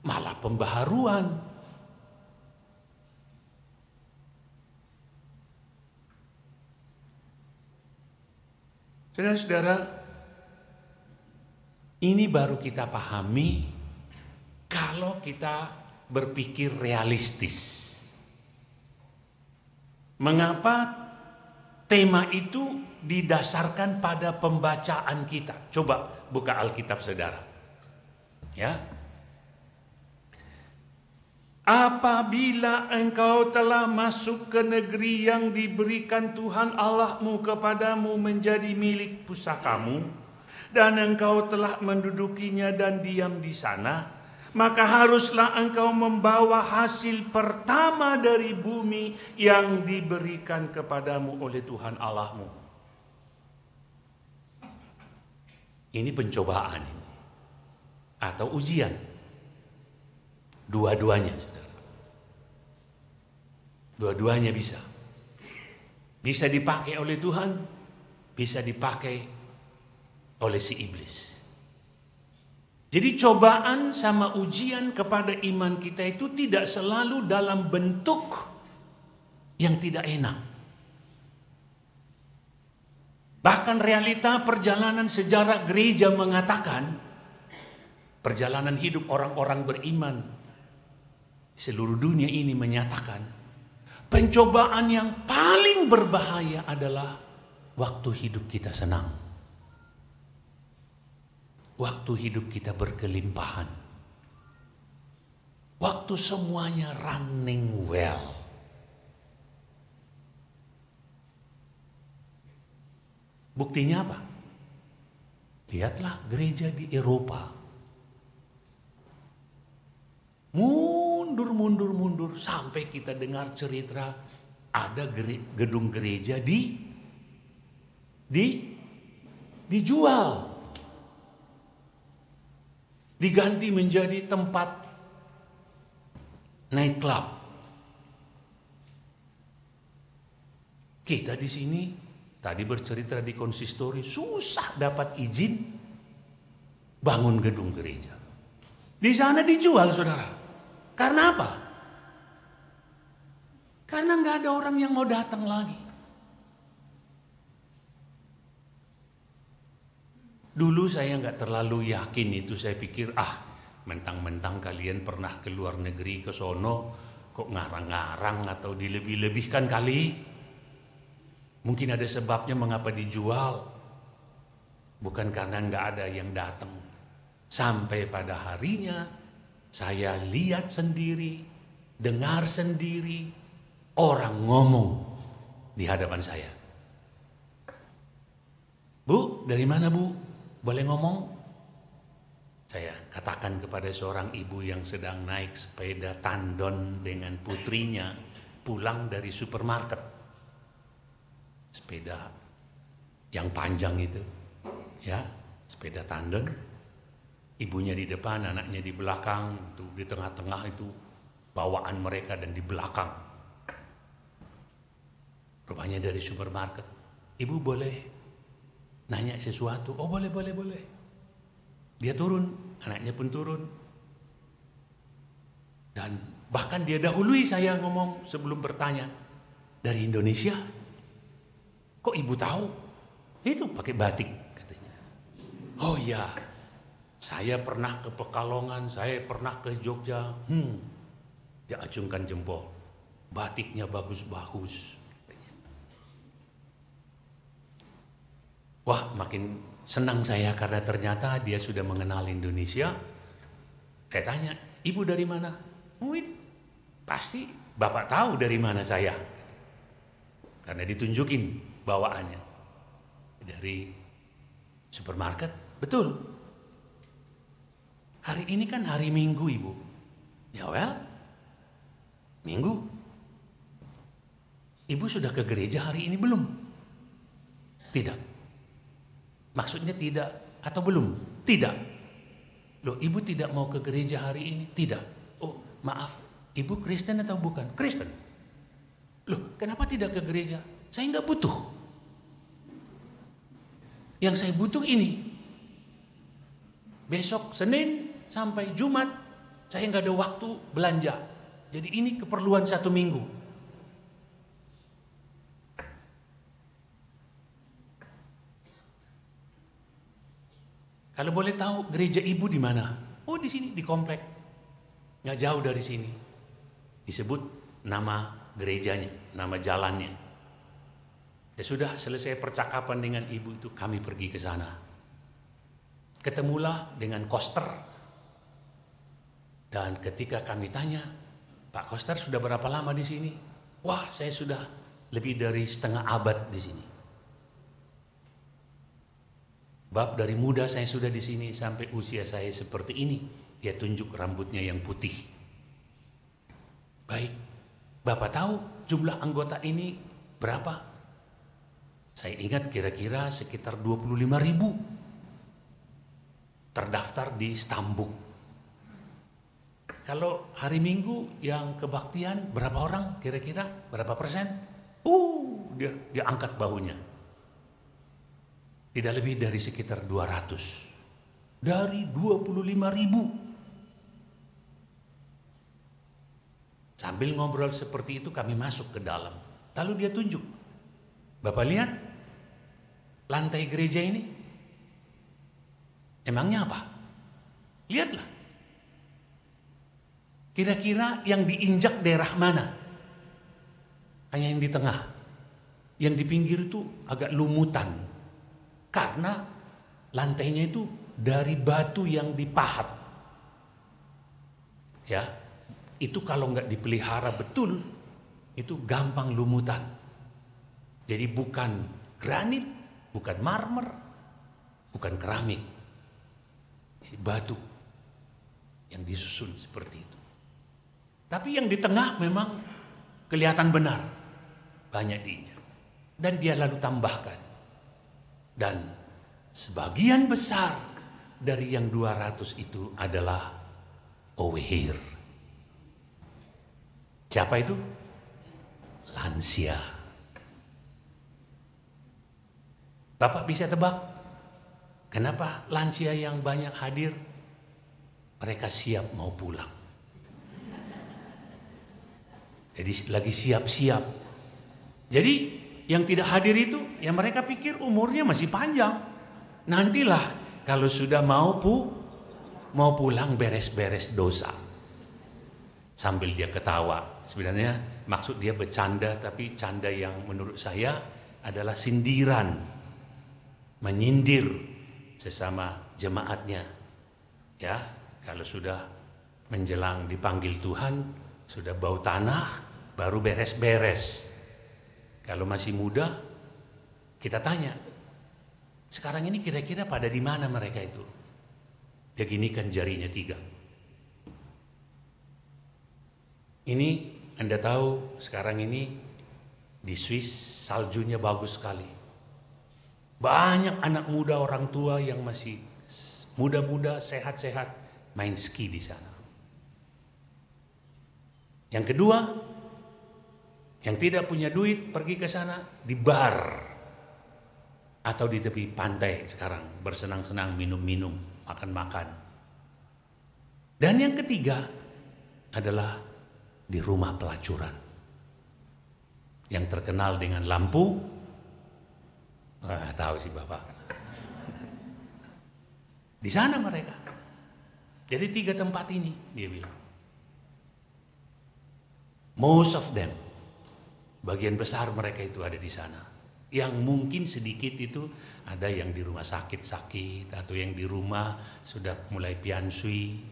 malah pembaharuan? Saudara-saudara, ini baru kita pahami kalau kita berpikir realistis. Mengapa tema itu didasarkan pada pembacaan kita? Coba buka Alkitab saudara. Ya. Apabila engkau telah masuk ke negeri yang diberikan Tuhan Allahmu kepadamu menjadi milik pusakamu, dan engkau telah mendudukinya dan diam di sana, maka haruslah engkau membawa hasil pertama dari bumi yang diberikan kepadamu oleh Tuhan Allahmu. Ini pencobaan ini, atau ujian. Dua-duanya. Dua-duanya bisa. Bisa dipakai oleh Tuhan, bisa dipakai oleh si iblis. Jadi cobaan sama ujian kepada iman kita itu tidak selalu dalam bentuk yang tidak enak. Bahkan realita perjalanan sejarah gereja mengatakan Perjalanan hidup orang-orang beriman seluruh dunia ini menyatakan pencobaan yang paling berbahaya adalah waktu hidup kita senang. Waktu hidup kita berkelimpahan. Waktu semuanya running well. Buktinya apa? Lihatlah gereja di Eropa. Mundur sampai kita dengar cerita ada gedung gereja dijual, diganti menjadi tempat night club. Kita di sini tadi bercerita di konsistori susah dapat izin bangun gedung gereja. Di sana dijual, saudara. Karena apa? Karena nggak ada orang yang mau datang lagi. Dulu saya nggak terlalu yakin itu. Saya pikir mentang-mentang kalian pernah ke luar negeri ke sono, kok ngarang-ngarang atau dilebih-lebihkan kali. Mungkin ada sebabnya mengapa dijual. Bukan karena nggak ada yang datang. Sampai pada harinya saya lihat sendiri, dengar sendiri, orang ngomong di hadapan saya. Bu, dari mana bu? Boleh ngomong? Saya katakan kepada seorang ibu yang sedang naik sepeda tandon dengan putrinya pulang dari supermarket. Sepeda yang panjang itu, ya, sepeda tandon. Ibunya di depan, anaknya di belakang, itu di tengah-tengah itu bawaan mereka dan di belakang. Rupanya dari supermarket. Ibu boleh nanya sesuatu? Oh boleh. Dia turun, anaknya pun turun. Dan bahkan dia dahului saya ngomong sebelum bertanya. Dari Indonesia? Kok ibu tahu? Itu pakai batik katanya. Oh iya. Saya pernah ke Pekalongan, saya pernah ke Jogja. Dia acungkan jempol. Batiknya bagus-bagus. Wah, makin senang saya karena ternyata dia sudah mengenal Indonesia. Saya tanya, ibu dari mana? Pasti bapak tahu dari mana saya. Karena ditunjukin bawaannya. Dari supermarket, betul. Hari ini kan hari Minggu, ibu. Ya well, Minggu. Ibu sudah ke gereja hari ini belum? Tidak. Maksudnya tidak atau belum? Tidak. Loh, ibu tidak mau ke gereja hari ini? Tidak. Oh, maaf. Ibu Kristen atau bukan? Kristen. Loh, kenapa tidak ke gereja? Saya nggak butuh. Yang saya butuh ini. Besok Senin sampai Jumat saya nggak ada waktu belanja. Jadi ini keperluan 1 minggu. Kalau boleh tahu gereja ibu di mana? Oh di sini di komplek, nggak jauh dari sini. Disebut nama gerejanya, nama jalannya. Ya sudah selesai percakapan dengan ibu itu kami pergi ke sana. Ketemulah dengan Koster. Dan ketika kami tanya, Pak Koster sudah berapa lama di sini? Wah, saya sudah lebih dari setengah abad di sini. Bab dari muda saya sudah di sini sampai usia saya seperti ini. Dia tunjuk rambutnya yang putih. Baik, Bapak tahu jumlah anggota ini berapa? Saya ingat kira-kira sekitar 25.000. Terdaftar di Stambuk. Kalau hari Minggu yang kebaktian berapa orang kira-kira? Berapa persen? Dia angkat bahunya. Tidak lebih dari sekitar 200. Dari 25.000. Sambil ngobrol seperti itu kami masuk ke dalam. Lalu dia tunjuk. Bapak lihat lantai gereja ini? Emangnya apa? Lihatlah. Kira-kira yang diinjak daerah mana? Hanya yang di tengah. Yang di pinggir itu agak lumutan. Karena lantainya itu dari batu yang dipahat. Ya, itu kalau nggak dipelihara betul, itu gampang lumutan. Jadi bukan granit, bukan marmer, bukan keramik. Jadi batu yang disusun seperti itu. Tapi yang di tengah memang kelihatan benar, banyak diinjak. Dan dia lalu tambahkan. Dan sebagian besar dari yang 200 itu adalah Owehir. Siapa itu? Lansia. Bapak bisa tebak kenapa lansia yang banyak hadir? Mereka siap mau pulang. Jadi lagi siap-siap. Jadi yang tidak hadir itu, ya mereka pikir umurnya masih panjang. Nantilah kalau sudah mau pulang beres-beres dosa. Sambil dia ketawa. Sebenarnya maksud dia bercanda, tapi canda yang menurut saya adalah sindiran. Menyindir sesama jemaatnya. Ya, kalau sudah menjelang dipanggil Tuhan, sudah bau tanah, baru beres-beres. Kalau masih muda, kita tanya, sekarang ini kira-kira pada di mana mereka itu? Dia ginikan jarinya 3. Ini Anda tahu sekarang ini di Swiss saljunya bagus sekali. Banyak anak muda, orang tua yang masih muda-muda, sehat-sehat main ski di sana. Yang kedua, yang tidak punya duit pergi ke sana di bar atau di tepi pantai sekarang bersenang-senang, minum-minum, makan-makan. Dan yang ketiga adalah di rumah pelacuran yang terkenal dengan lampu. Tahu sih Bapak. Di sana mereka. Jadi 3 tempat ini dia bilang. Most of them, bagian besar mereka itu ada di sana. Yang mungkin sedikit itu ada yang di rumah sakit atau yang di rumah sudah mulai piansui,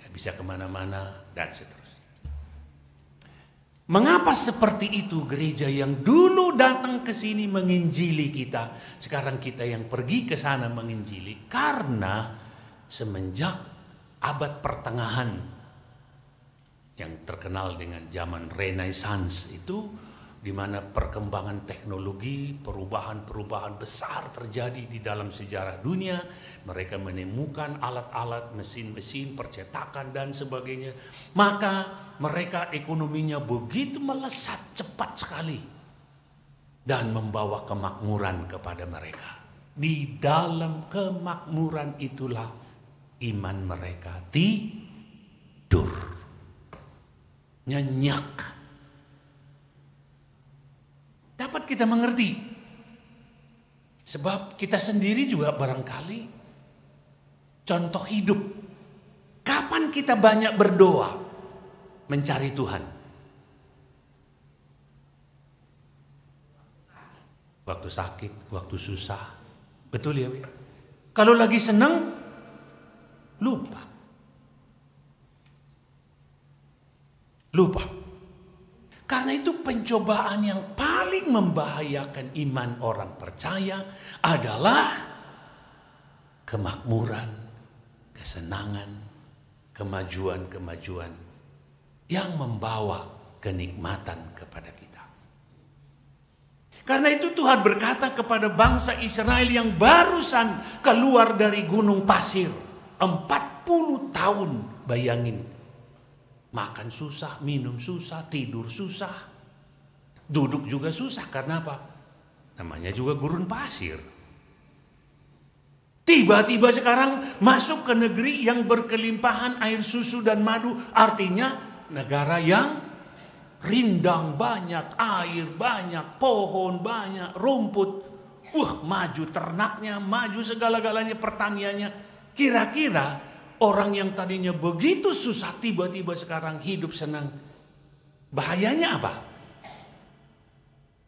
gak bisa kemana-mana dan seterusnya. Mengapa seperti itu gereja yang dulu datang ke sini menginjili kita, sekarang kita yang pergi ke sana menginjili? Karena semenjak abad pertengahan yang terkenal dengan zaman Renaissance itu, di mana perkembangan teknologi, perubahan-perubahan besar terjadi di dalam sejarah dunia. Mereka menemukan alat-alat, mesin-mesin, percetakan dan sebagainya. Maka mereka ekonominya begitu melesat cepat sekali dan membawa kemakmuran kepada mereka. Di dalam kemakmuran itulah iman mereka tidur, nyenyak. Dapat kita mengerti. Sebab kita sendiri juga barangkali contoh hidup. Kapan kita banyak berdoa mencari Tuhan? Waktu sakit, waktu susah. Betul ya? Kalau lagi senang, lupa. Karena itu pencobaan yang paling membahayakan iman orang percaya adalah kemakmuran, kesenangan, kemajuan-kemajuan yang membawa kenikmatan kepada kita. Karena itu Tuhan berkata kepada bangsa Israel yang barusan keluar dari gunung pasir, 40 tahun, bayangin. Makan susah, minum susah, tidur susah, duduk juga susah. Karena apa? Namanya juga gurun pasir. Tiba-tiba sekarang masuk ke negeri yang berkelimpahan air susu dan madu. Artinya negara yang rindang, banyak air, banyak pohon, banyak rumput. Maju ternaknya, maju segala-galanya, pertaniannya. Kira-kira Orang yang tadinya begitu susah tiba-tiba sekarang hidup senang. Bahayanya apa?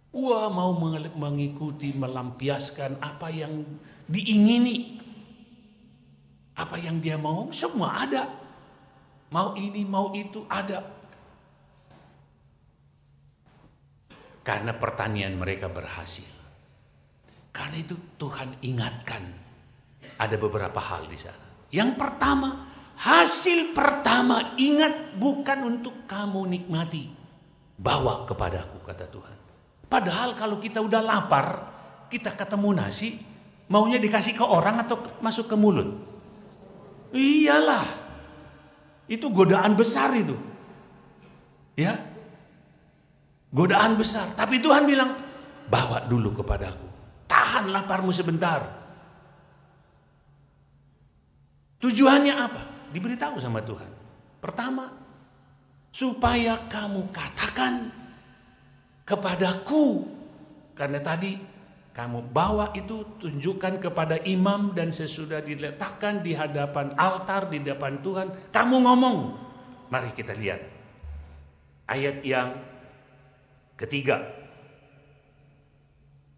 Wah, mau mengikuti, melampiaskan apa yang diingini. Apa yang dia mau, semua ada. Mau ini, mau itu, ada. Karena pertanian mereka berhasil. Karena itu Tuhan ingatkan, ada beberapa hal di sana. Yang pertama, hasil pertama, ingat, bukan untuk kamu nikmati. Bawa kepadaku, kata Tuhan. Padahal kalau kita udah lapar, kita ketemu nasi, maunya dikasih ke orang atau masuk ke mulut? Iyalah. Itu godaan besar itu. Ya. Godaan besar. Tapi Tuhan bilang, bawa dulu kepadaku. Tahan laparmu sebentar. Tujuannya apa? Diberitahu sama Tuhan. Pertama, supaya kamu katakan kepadaku. Karena tadi kamu bawa itu, tunjukkan kepada imam, dan sesudah diletakkan di hadapan altar, di hadapan Tuhan, kamu ngomong. Mari kita lihat ayat yang ketiga.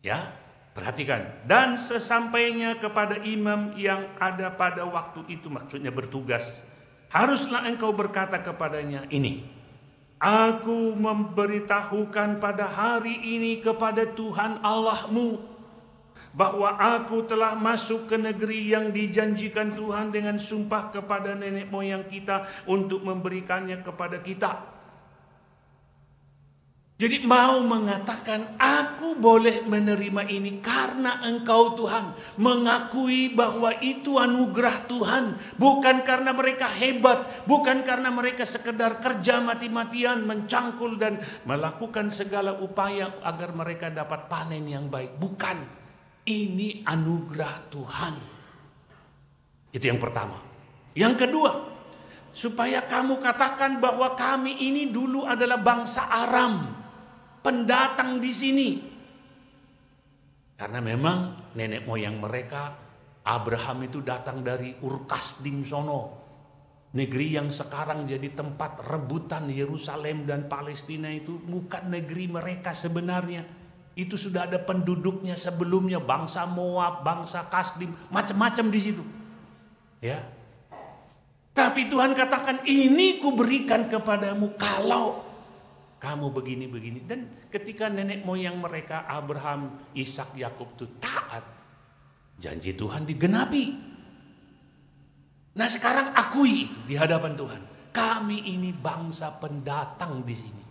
Ya, perhatikan. Dan sesampainya kepada imam yang ada pada waktu itu, maksudnya bertugas, haruslah engkau berkata kepadanya ini, aku memberitahukan pada hari ini kepada Tuhan Allahmu bahwa aku telah masuk ke negeri yang dijanjikan Tuhan dengan sumpah kepada nenek moyang kita untuk memberikannya kepada kita. Jadi mau mengatakan, aku boleh menerima ini karena engkau Tuhan. Mengakui bahwa itu anugerah Tuhan. Bukan karena mereka hebat. Bukan karena mereka sekedar kerja mati-matian, mencangkul dan melakukan segala upaya agar mereka dapat panen yang baik. Bukan. Ini anugerah Tuhan. Itu yang pertama. Yang kedua, supaya kamu katakan bahwa kami ini dulu adalah bangsa Aram. Pendatang di sini. Karena memang nenek moyang mereka, Abraham itu datang dari Ur-Kasdim sono. Negeri yang sekarang jadi tempat rebutan Yerusalem dan Palestina itu bukan negeri mereka sebenarnya. Itu sudah ada penduduknya sebelumnya, bangsa Moab, bangsa Kasdim, macam-macam di situ. Ya. Tapi Tuhan katakan, ini kuberikan kepadamu kalau kamu begini-begini. Dan ketika nenek moyang mereka Abraham, Ishak, Yakub itu taat, janji Tuhan digenapi. Nah sekarang akui itu di hadapan Tuhan. Kami ini bangsa pendatang di sini.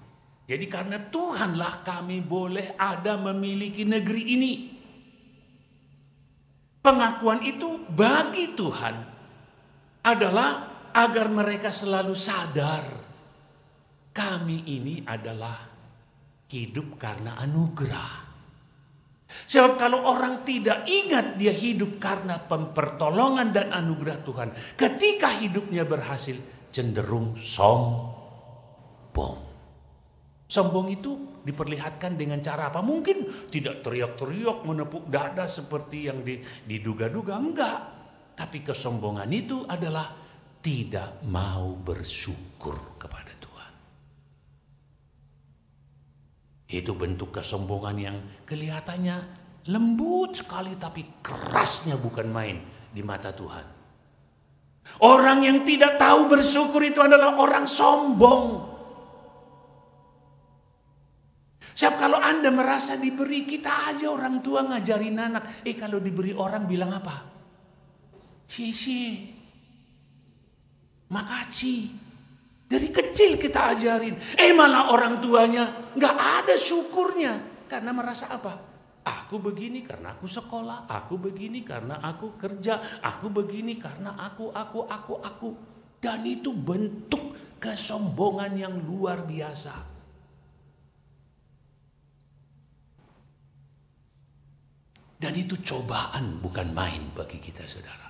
Jadi karena Tuhanlah kami boleh ada memiliki negeri ini. Pengakuan itu bagi Tuhan adalah agar mereka selalu sadar, kami ini adalah hidup karena anugerah. Sebab kalau orang tidak ingat dia hidup karena pertolongan dan anugerah Tuhan, ketika hidupnya berhasil cenderung sombong. Sombong itu diperlihatkan dengan cara apa? Mungkin tidak teriak-teriak, menepuk dada seperti yang diduga-duga, enggak. Tapi kesombongan itu adalah tidak mau bersyukur kepada Tuhan. Itu bentuk kesombongan yang kelihatannya lembut sekali, tapi kerasnya bukan main di mata Tuhan. Orang yang tidak tahu bersyukur itu adalah orang sombong. Siap kalau Anda merasa diberi, kita aja orang tua ngajarin anak. Kalau diberi orang bilang apa? Sisi. Makasih. Dari kecil kita ajarin. Malah orang tuanya gak ada syukurnya. Karena merasa apa? Aku begini karena aku sekolah. Aku begini karena aku kerja. Aku begini karena aku. Dan itu bentuk kesombongan yang luar biasa. Dan itu cobaan bukan main bagi kita, saudara.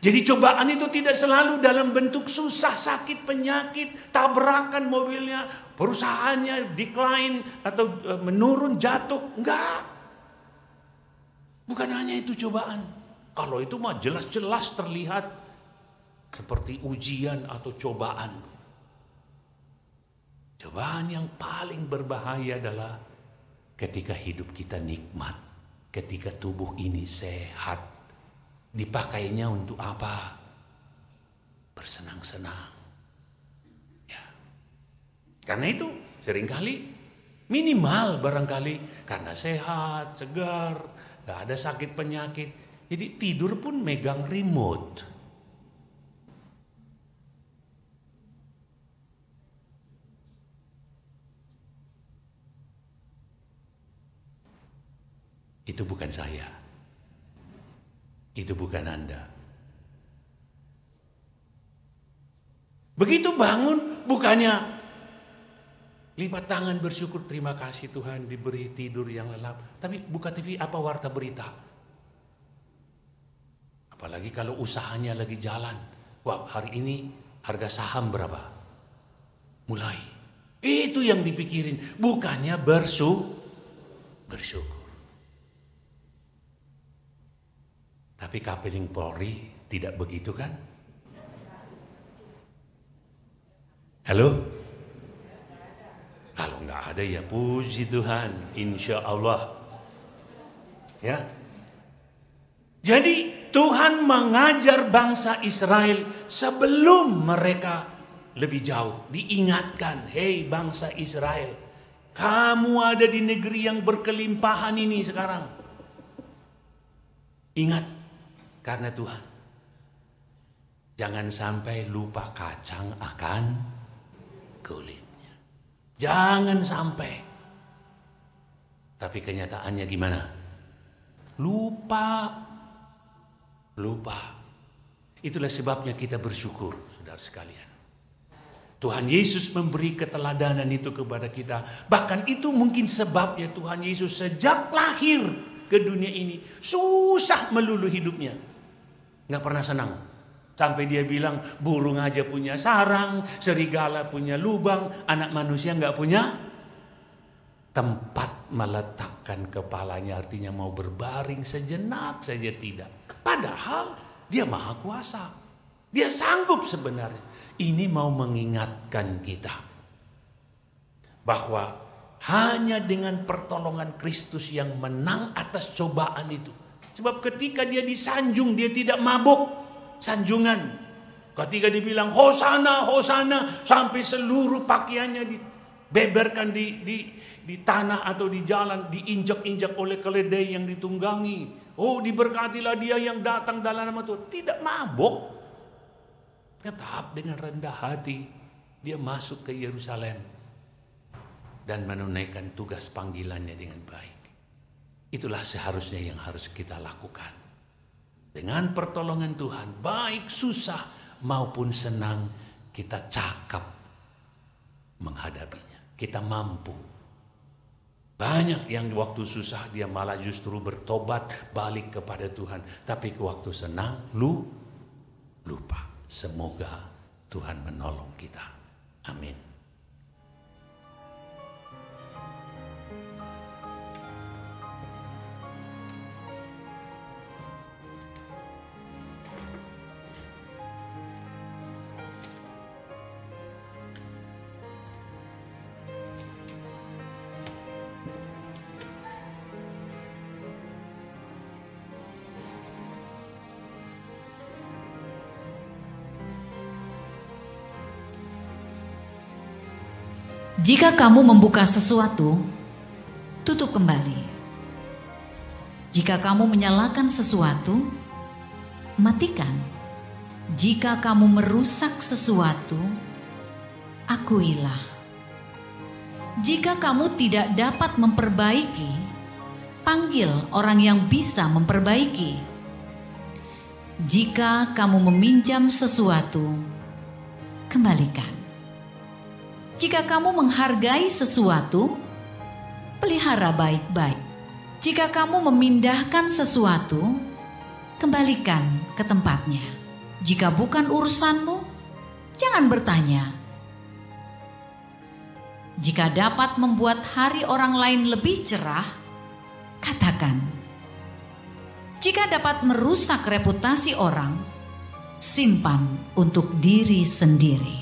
Jadi cobaan itu tidak selalu dalam bentuk susah, sakit, penyakit, tabrakan mobilnya, perusahaannya decline atau menurun, jatuh. Enggak. Bukan hanya itu cobaan. Kalau itu mah jelas-jelas terlihat seperti ujian atau cobaan. Cobaan yang paling berbahaya adalah ketika hidup kita nikmat, ketika tubuh ini sehat. Dipakainya untuk apa? Bersenang-senang. Ya. Karena itu seringkali minimal barangkali karena sehat, segar, gak ada sakit penyakit. Jadi tidur pun megang remote. Itu bukan saya. Itu bukan Anda. Begitu bangun, bukannya lipat tangan bersyukur, terima kasih Tuhan diberi tidur yang lelap. Tapi buka TV, apa warta berita? Apalagi kalau usahanya lagi jalan. Wah, hari ini harga saham berapa? Mulai. Itu yang dipikirin, bukannya bersyukur. Tapi Kapeling Polri tidak begitu kan? Halo? Kalau nggak ada ya puji Tuhan, insya Allah. Ya. Jadi Tuhan mengajar bangsa Israel sebelum mereka lebih jauh. Diingatkan, hei bangsa Israel, kamu ada di negeri yang berkelimpahan ini sekarang. Ingat. Karena Tuhan, jangan sampai lupa kacang akan kulitnya. Jangan sampai. Tapi kenyataannya gimana? Lupa. Itulah sebabnya kita bersyukur, saudara sekalian. Tuhan Yesus memberi keteladanan itu kepada kita. Bahkan itu mungkin sebabnya Tuhan Yesus sejak lahir ke dunia ini susah melulu hidupnya. Nggak pernah senang. Sampai dia bilang burung aja punya sarang, serigala punya lubang, anak manusia nggak punya tempat meletakkan kepalanya. Artinya mau berbaring sejenak saja tidak. Padahal dia maha kuasa. Dia sanggup sebenarnya. Ini mau mengingatkan kita bahwa hanya dengan pertolongan Kristus yang menang atas cobaan itu. Sebab ketika dia disanjung, dia tidak mabuk sanjungan. Ketika dibilang Hosana, Hosana, sampai seluruh pakaiannya dibeberkan di tanah atau di jalan, diinjak-injak oleh keledai yang ditunggangi. Oh, diberkatilah dia yang datang dalam nama Tuhan. Tidak mabuk. Tetap dengan rendah hati dia masuk ke Yerusalem dan menunaikan tugas panggilannya dengan baik. Itulah seharusnya yang harus kita lakukan. Dengan pertolongan Tuhan, baik susah maupun senang, kita cakap menghadapinya. Kita mampu. Banyak yang waktu susah dia malah justru bertobat, balik kepada Tuhan. Tapi waktu senang, lupa. Semoga Tuhan menolong kita. Amin. Jika kamu membuka sesuatu, tutup kembali. Jika kamu menyalakan sesuatu, matikan. Jika kamu merusak sesuatu, akuilah. Jika kamu tidak dapat memperbaiki, panggil orang yang bisa memperbaiki. Jika kamu meminjam sesuatu, kembalikan. Jika kamu menghargai sesuatu, pelihara baik-baik. Jika kamu memindahkan sesuatu, kembalikan ke tempatnya. Jika bukan urusanmu, jangan bertanya. Jika dapat membuat hari orang lain lebih cerah, katakan. Jika dapat merusak reputasi orang, simpan untuk diri sendiri.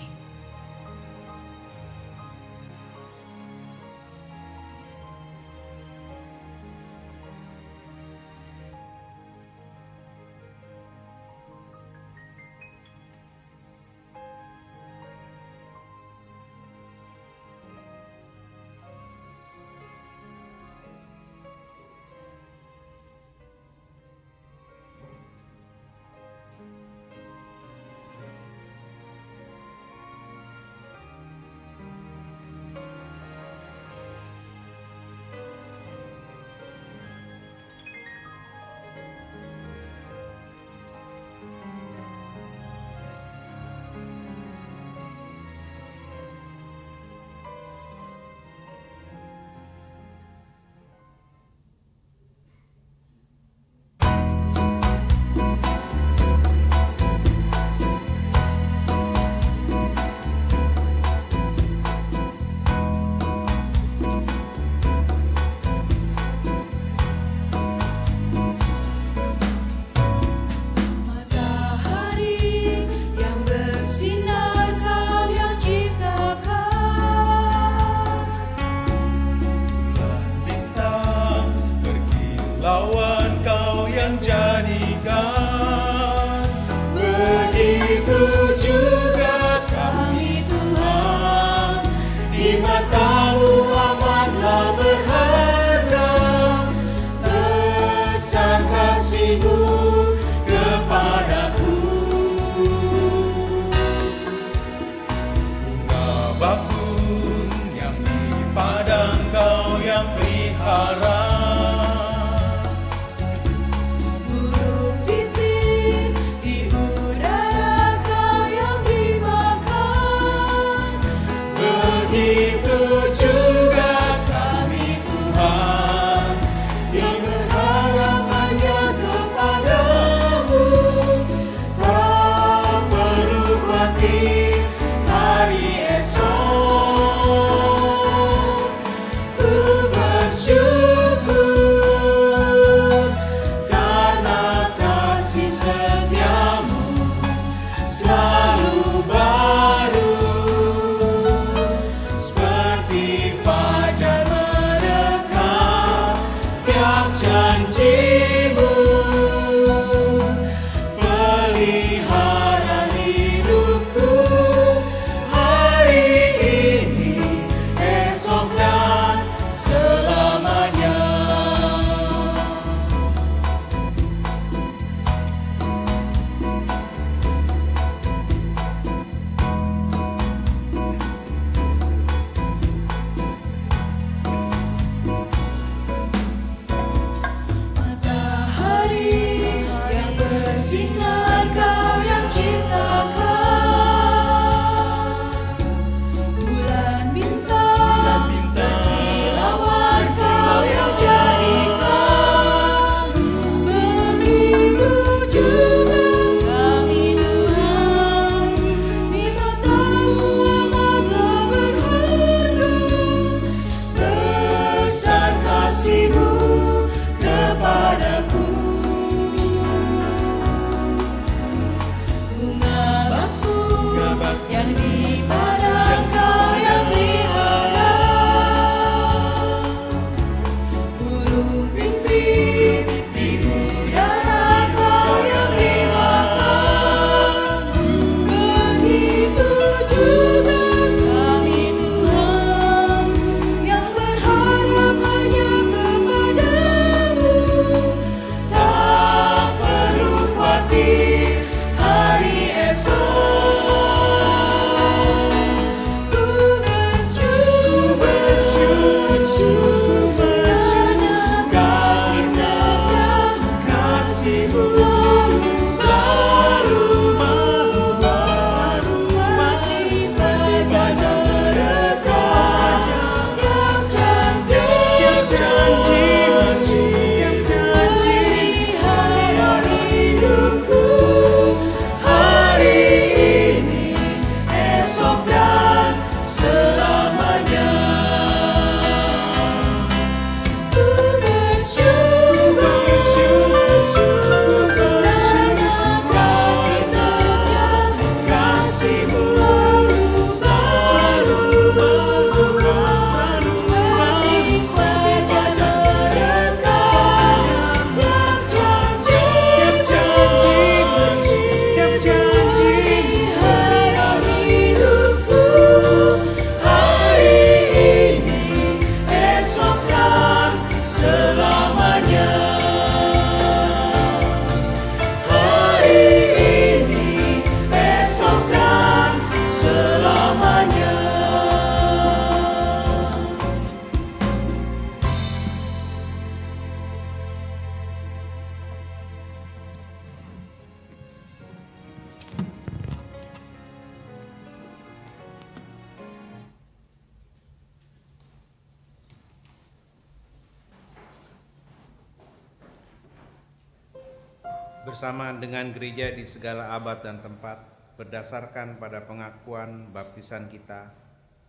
bersama dengan gereja di segala abad dan tempat, berdasarkan pada pengakuan baptisan kita,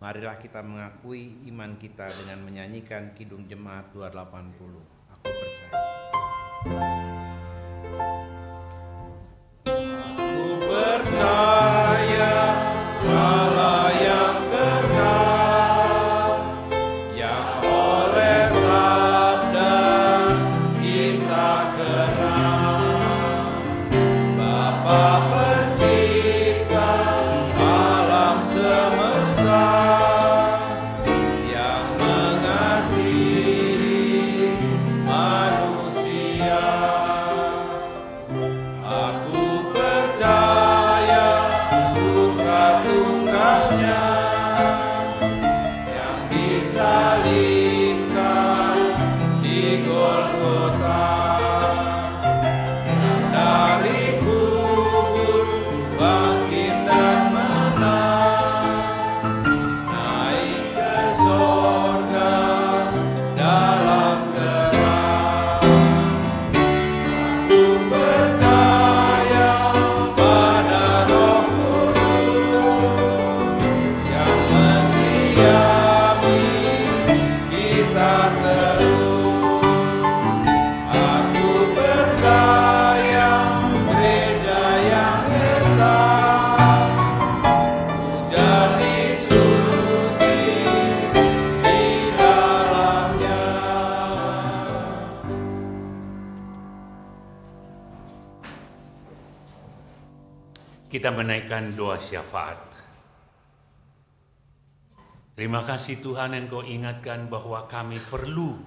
marilah kita mengakui iman kita dengan menyanyikan Kidung Jemaat 280. Aku percaya. Aku percaya Allah yang kekal, yang oleh sabda kita kenal, Bapa pencipta alam semesta, yang mengasihi manusia. Aku percaya Putra Tunggalnya yang disalibkan di Golgota, yang dari kubur bangkit dan menang, naik ke sorga dalam terang. Aku percaya pada Roh Kudus yang mendiami kita terus. Aku percaya gereja yang esa, jadi suci di dalamnya. Kita menaikkan doa syafaat. Terima kasih Tuhan, Engkau ingatkan bahwa kami perlu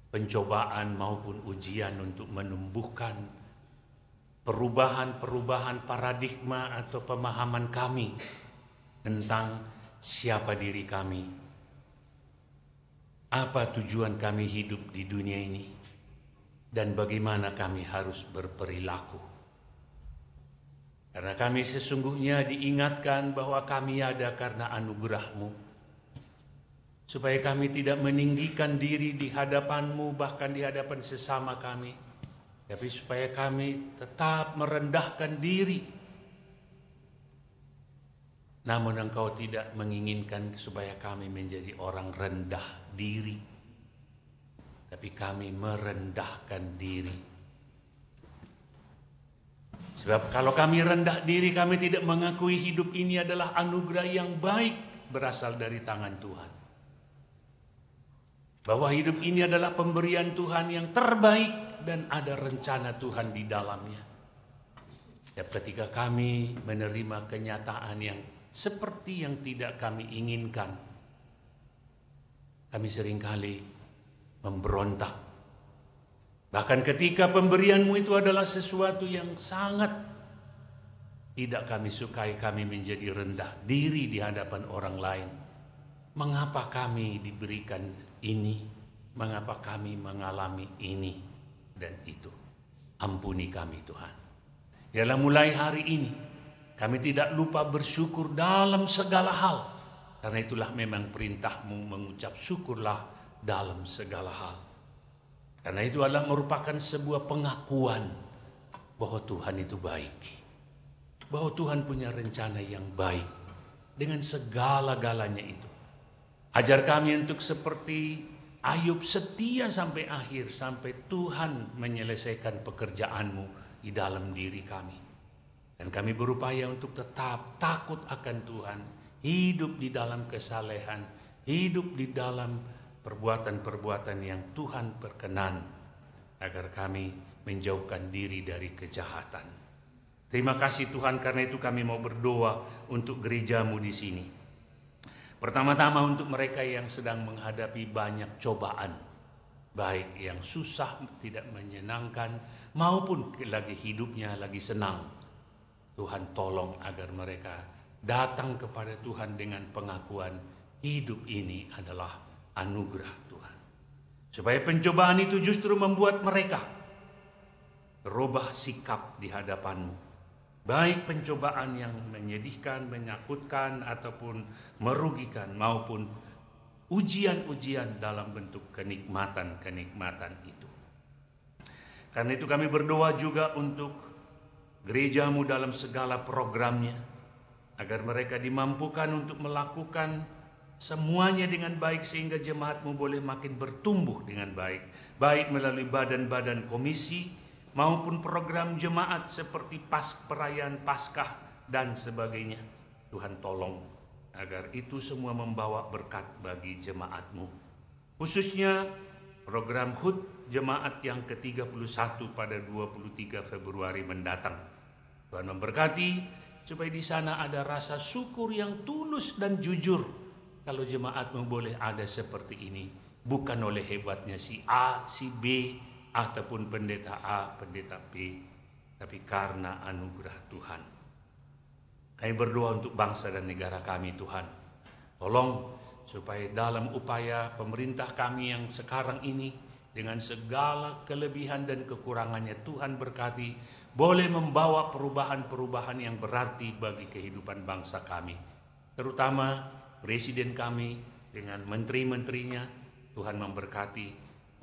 pencobaan maupun ujian untuk menumbuhkan perubahan-perubahan paradigma atau pemahaman kami tentang siapa diri kami, apa tujuan kami hidup di dunia ini, dan bagaimana kami harus berperilaku. Karena kami sesungguhnya diingatkan bahwa kami ada karena anugerah-Mu, supaya kami tidak meninggikan diri di hadapan-Mu, bahkan di hadapan sesama kami, tapi supaya kami tetap merendahkan diri. Namun Engkau tidak menginginkan supaya kami menjadi orang rendah diri, tapi kami merendahkan diri. Sebab kalau kami rendah diri, kami tidak mengakui hidup ini adalah anugerah yang baik berasal dari tangan Tuhan. Bahwa hidup ini adalah pemberian Tuhan yang terbaik dan ada rencana Tuhan di dalamnya. Dan ketika kami menerima kenyataan yang seperti yang tidak kami inginkan, kami seringkali memberontak. Bahkan ketika pemberian-Mu itu adalah sesuatu yang sangat tidak kami sukai, kami menjadi rendah diri di hadapan orang lain. Mengapa kami diberikan ini? Mengapa kami mengalami ini dan itu? Ampuni kami Tuhan. Biarlah mulai hari ini kami tidak lupa bersyukur dalam segala hal. Karena itulah memang perintah-Mu mengucap syukurlah dalam segala hal. Karena itu adalah merupakan sebuah pengakuan bahwa Tuhan itu baik. Bahwa Tuhan punya rencana yang baik dengan segala-galanya itu. Ajar kami untuk seperti Ayub setia sampai akhir, sampai Tuhan menyelesaikan pekerjaan-Mu di dalam diri kami. Dan kami berupaya untuk tetap takut akan Tuhan, hidup di dalam kesalehan, hidup di dalam perbuatan-perbuatan yang Tuhan berkenan, agar kami menjauhkan diri dari kejahatan. Terima kasih Tuhan, karena itu kami mau berdoa untuk gereja-Mu di sini. Pertama-tama untuk mereka yang sedang menghadapi banyak cobaan, baik yang susah, tidak menyenangkan, maupun lagi hidupnya lagi senang. Tuhan tolong agar mereka datang kepada Tuhan dengan pengakuan hidup ini adalah anugerah Tuhan. Supaya pencobaan itu justru membuat mereka berubah sikap di hadapan-Mu. Baik pencobaan yang menyedihkan, menakutkan, ataupun merugikan, maupun ujian-ujian dalam bentuk kenikmatan-kenikmatan itu. Karena itu kami berdoa juga untuk gerejamu dalam segala programnya, agar mereka dimampukan untuk melakukan semuanya dengan baik, sehingga jemaatmu boleh makin bertumbuh dengan baik, baik melalui badan-badan komisi maupun program jemaat seperti perayaan Paskah dan sebagainya. Tuhan tolong agar itu semua membawa berkat bagi jemaatmu, khususnya program HUT jemaat yang ke-31 pada 23 Februari mendatang. Tuhan memberkati supaya di sana ada rasa syukur yang tulus dan jujur. Kalau jemaatmu boleh ada seperti ini, bukan oleh hebatnya si A, si B, ataupun pendeta A, pendeta B, tapi karena anugerah Tuhan. Kami berdoa untuk bangsa dan negara kami, Tuhan. Tolong supaya dalam upaya pemerintah kami yang sekarang ini, dengan segala kelebihan dan kekurangannya, Tuhan berkati, boleh membawa perubahan-perubahan yang berarti bagi kehidupan bangsa kami. Terutama presiden kami dengan menteri-menterinya, Tuhan memberkati,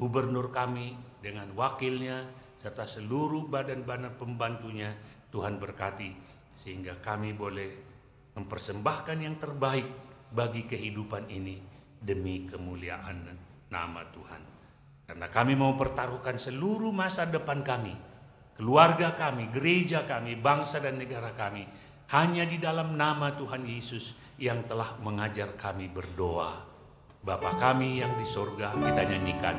gubernur kami dengan wakilnya, serta seluruh badan-badan pembantunya, Tuhan berkati, sehingga kami boleh mempersembahkan yang terbaik bagi kehidupan ini demi kemuliaan nama Tuhan. Karena kami mau pertaruhkan seluruh masa depan kami, keluarga kami, gereja kami, bangsa dan negara kami, hanya di dalam nama Tuhan Yesus yang telah mengajar kami berdoa. Bapa kami yang di surga, kita nyanyikan.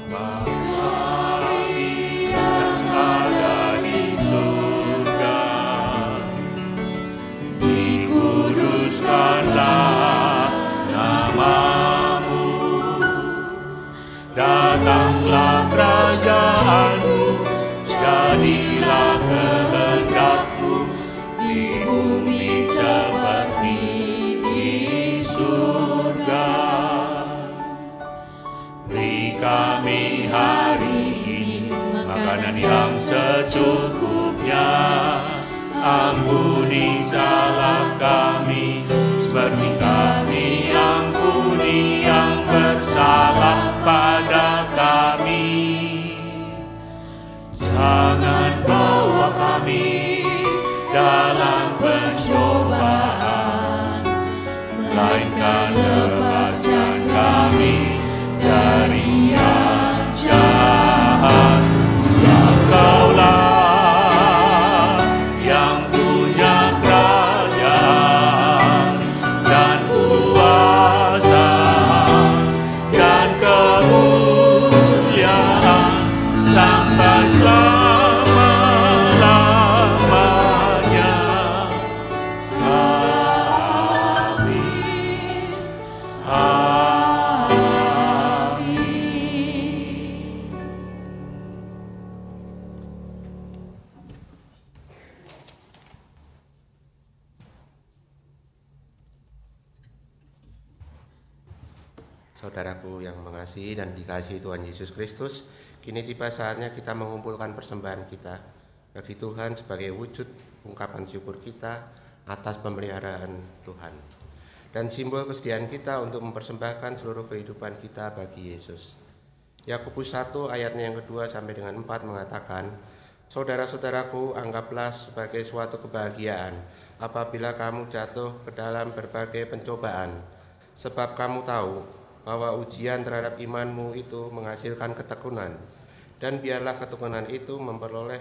Bapa kami yang ada di surga, dikuduskanlah nama-Mu, datanglah kerajaan-Mu, jadilah kehendak-Mu di bumi seperti di surga. Beri kami hari ini makanan yang secukupnya, ampuni salah kami seperti kami ampuni yang bersalah pada kami. Jangan bawa kami dalam pencobaan, melainkan lepaskan kami dari yang jahat. Sebab Kaulah yang punya kerajaan dan kuasa dan kemuliaan sampai selama-lamanya. Amin. Amin. Saudaraku yang mengasihi dan dikasihi Tuhan Yesus Kristus, kini tiba saatnya kita mengumpulkan persembahan kita bagi Tuhan sebagai wujud ungkapan syukur kita atas pemeliharaan Tuhan dan simbol kesediaan kita untuk mempersembahkan seluruh kehidupan kita bagi Yesus. Yakobus 1 ayatnya yang kedua sampai dengan 4 mengatakan, saudara-saudaraku, anggaplah sebagai suatu kebahagiaan apabila kamu jatuh ke dalam berbagai pencobaan, sebab kamu tahu bahwa ujian terhadap imanmu itu menghasilkan ketekunan, dan biarlah ketekunan itu memperoleh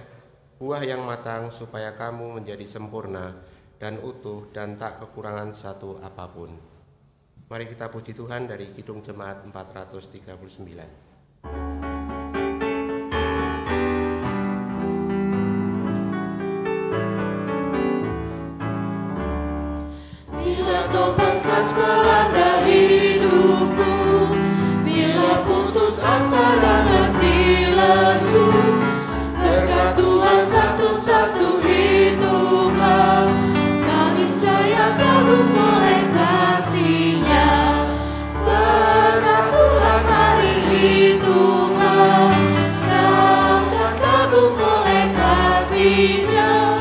buah yang matang supaya kamu menjadi sempurna dan utuh dan tak kekurangan satu apapun. Mari kita puji Tuhan dari Kidung Jemaat 439. Bila topan keras melanda hidupmu, bila putus asa dan letih lesu, berkat Tuhan satu-satu hitunglah, kau niscaya kagum oleh kasih-Nya. Berkat Tuhan mari hitunglah, kau akan kagum oleh kasih-Nya.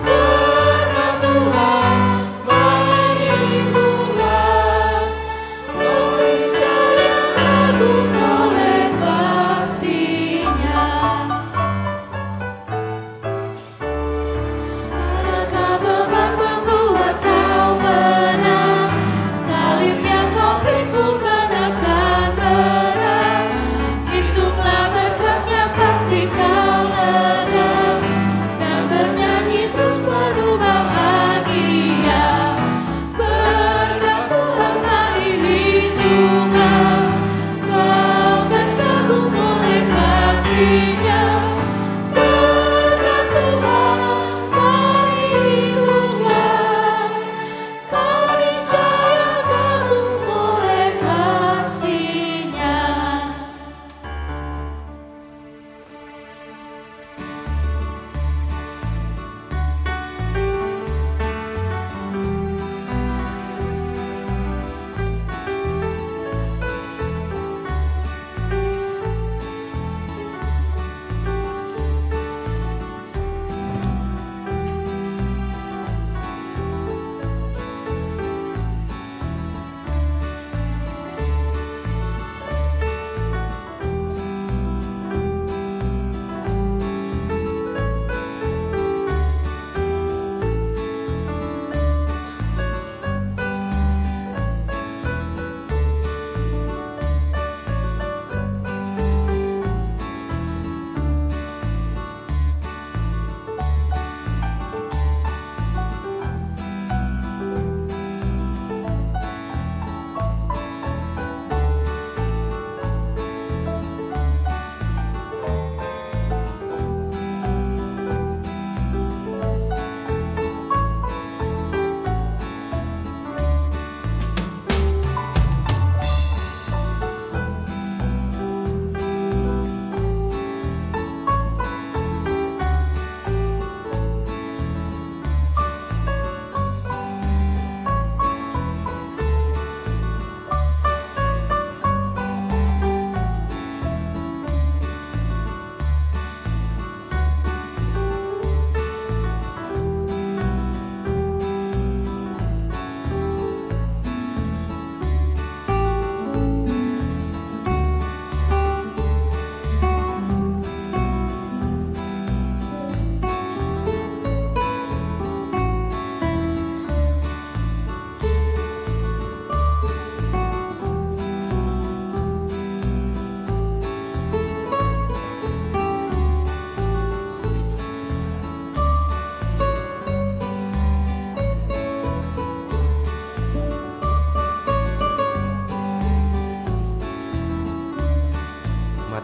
Berkat Tuhan mari hitunglah, kau niscaya kagum oleh kasih-Nya.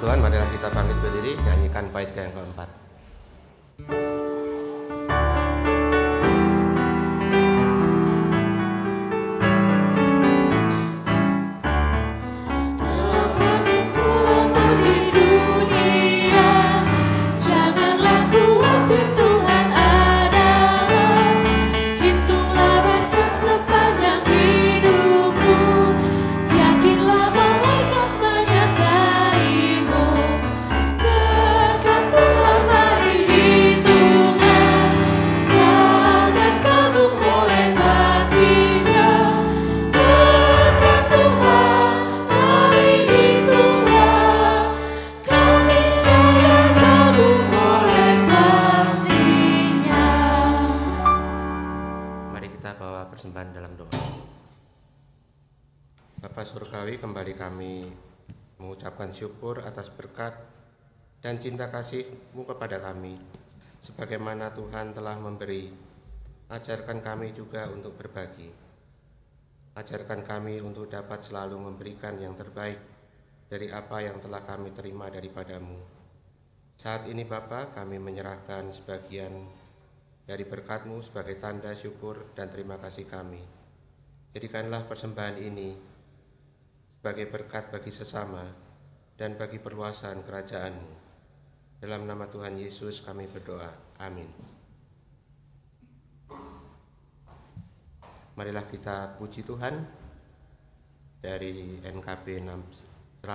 Tuhan, marilah kita bangkit berdiri, nyanyikan bait yang keempat. Kembali kami mengucapkan syukur atas berkat dan cinta kasih-Mu kepada kami. Sebagaimana Tuhan telah memberi, ajarkan kami juga untuk berbagi. Ajarkan kami untuk dapat selalu memberikan yang terbaik dari apa yang telah kami terima daripada-Mu. Saat ini Bapa, kami menyerahkan sebagian dari berkat-Mu sebagai tanda syukur dan terima kasih kami. Jadikanlah persembahan ini sebagai berkat bagi sesama dan bagi perluasan kerajaan-Mu. Dalam nama Tuhan Yesus kami berdoa. Amin. Marilah kita puji Tuhan dari NKB 167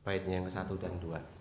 baitnya yang ke-1 dan 2.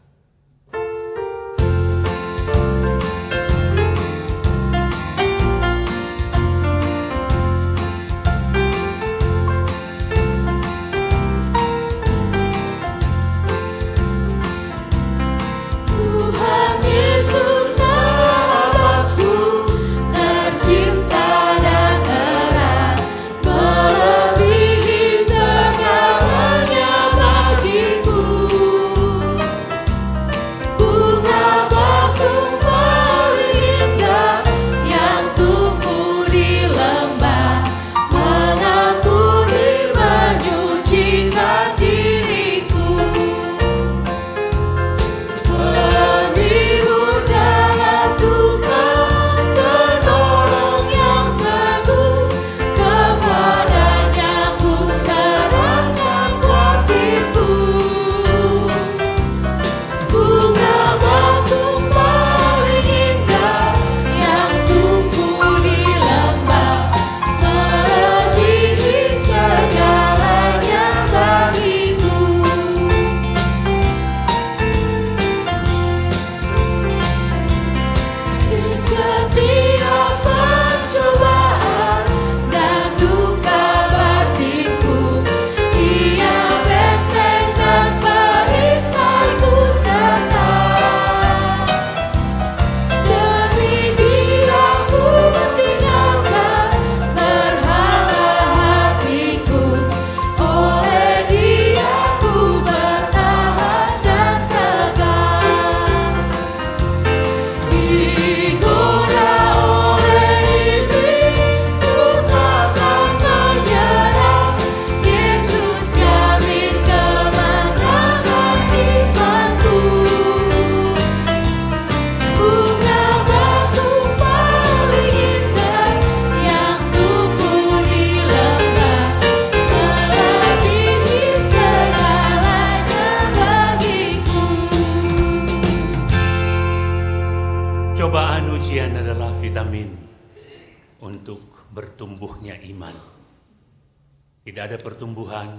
Tidak ada pertumbuhan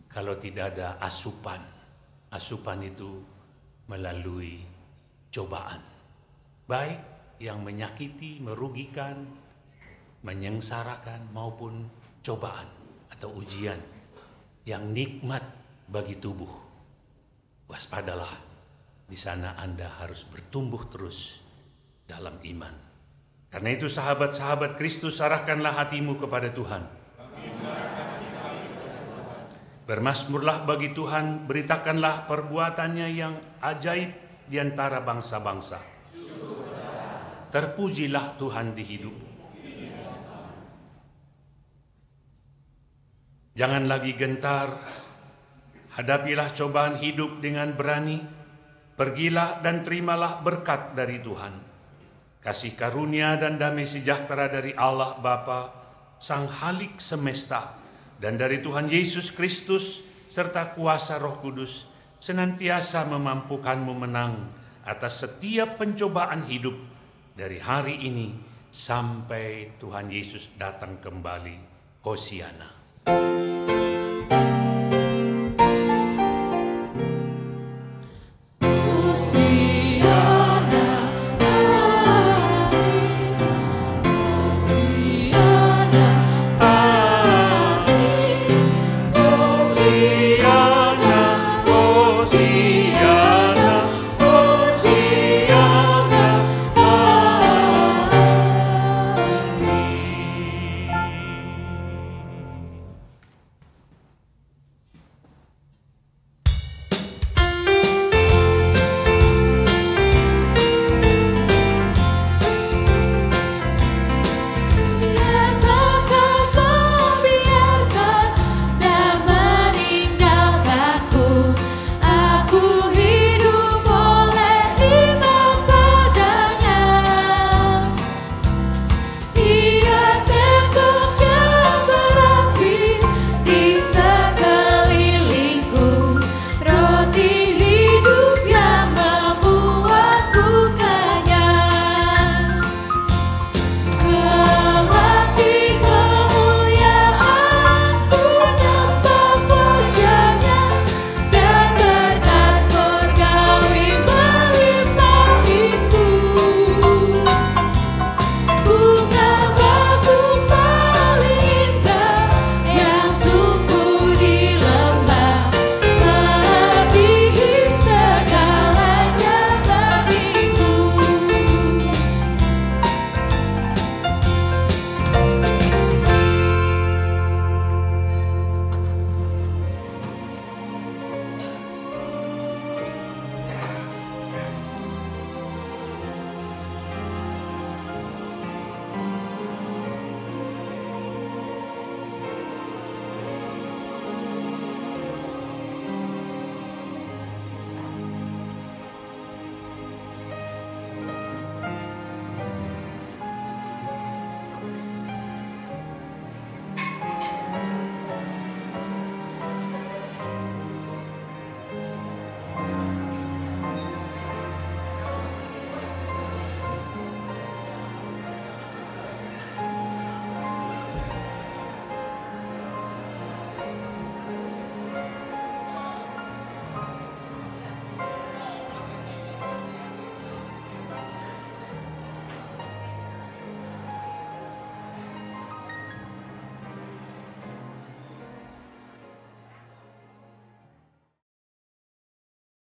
kalau tidak ada asupan. Asupan itu melalui cobaan. Baik yang menyakiti, merugikan, menyengsarakan maupun cobaan atau ujian yang nikmat bagi tubuh. Waspadalah, di sana Anda harus bertumbuh terus dalam iman. Karena itu sahabat-sahabat Kristus, arahkanlah hatimu kepada Tuhan. Bermasmurlah bagi Tuhan, beritakanlah perbuatannya yang ajaib di antara bangsa-bangsa. Terpujilah Tuhan di hidupmu. Jangan lagi gentar Hadapilah cobaan hidup dengan berani, pergilah dan terimalah berkat dari Tuhan. Kasih karunia dan damai sejahtera dari Allah Bapa, Sang Halik semesta, dan dari Tuhan Yesus Kristus, serta kuasa Roh Kudus, senantiasa memampukanmu menang atas setiap pencobaan hidup dari hari ini sampai Tuhan Yesus datang kembali. Hosiana.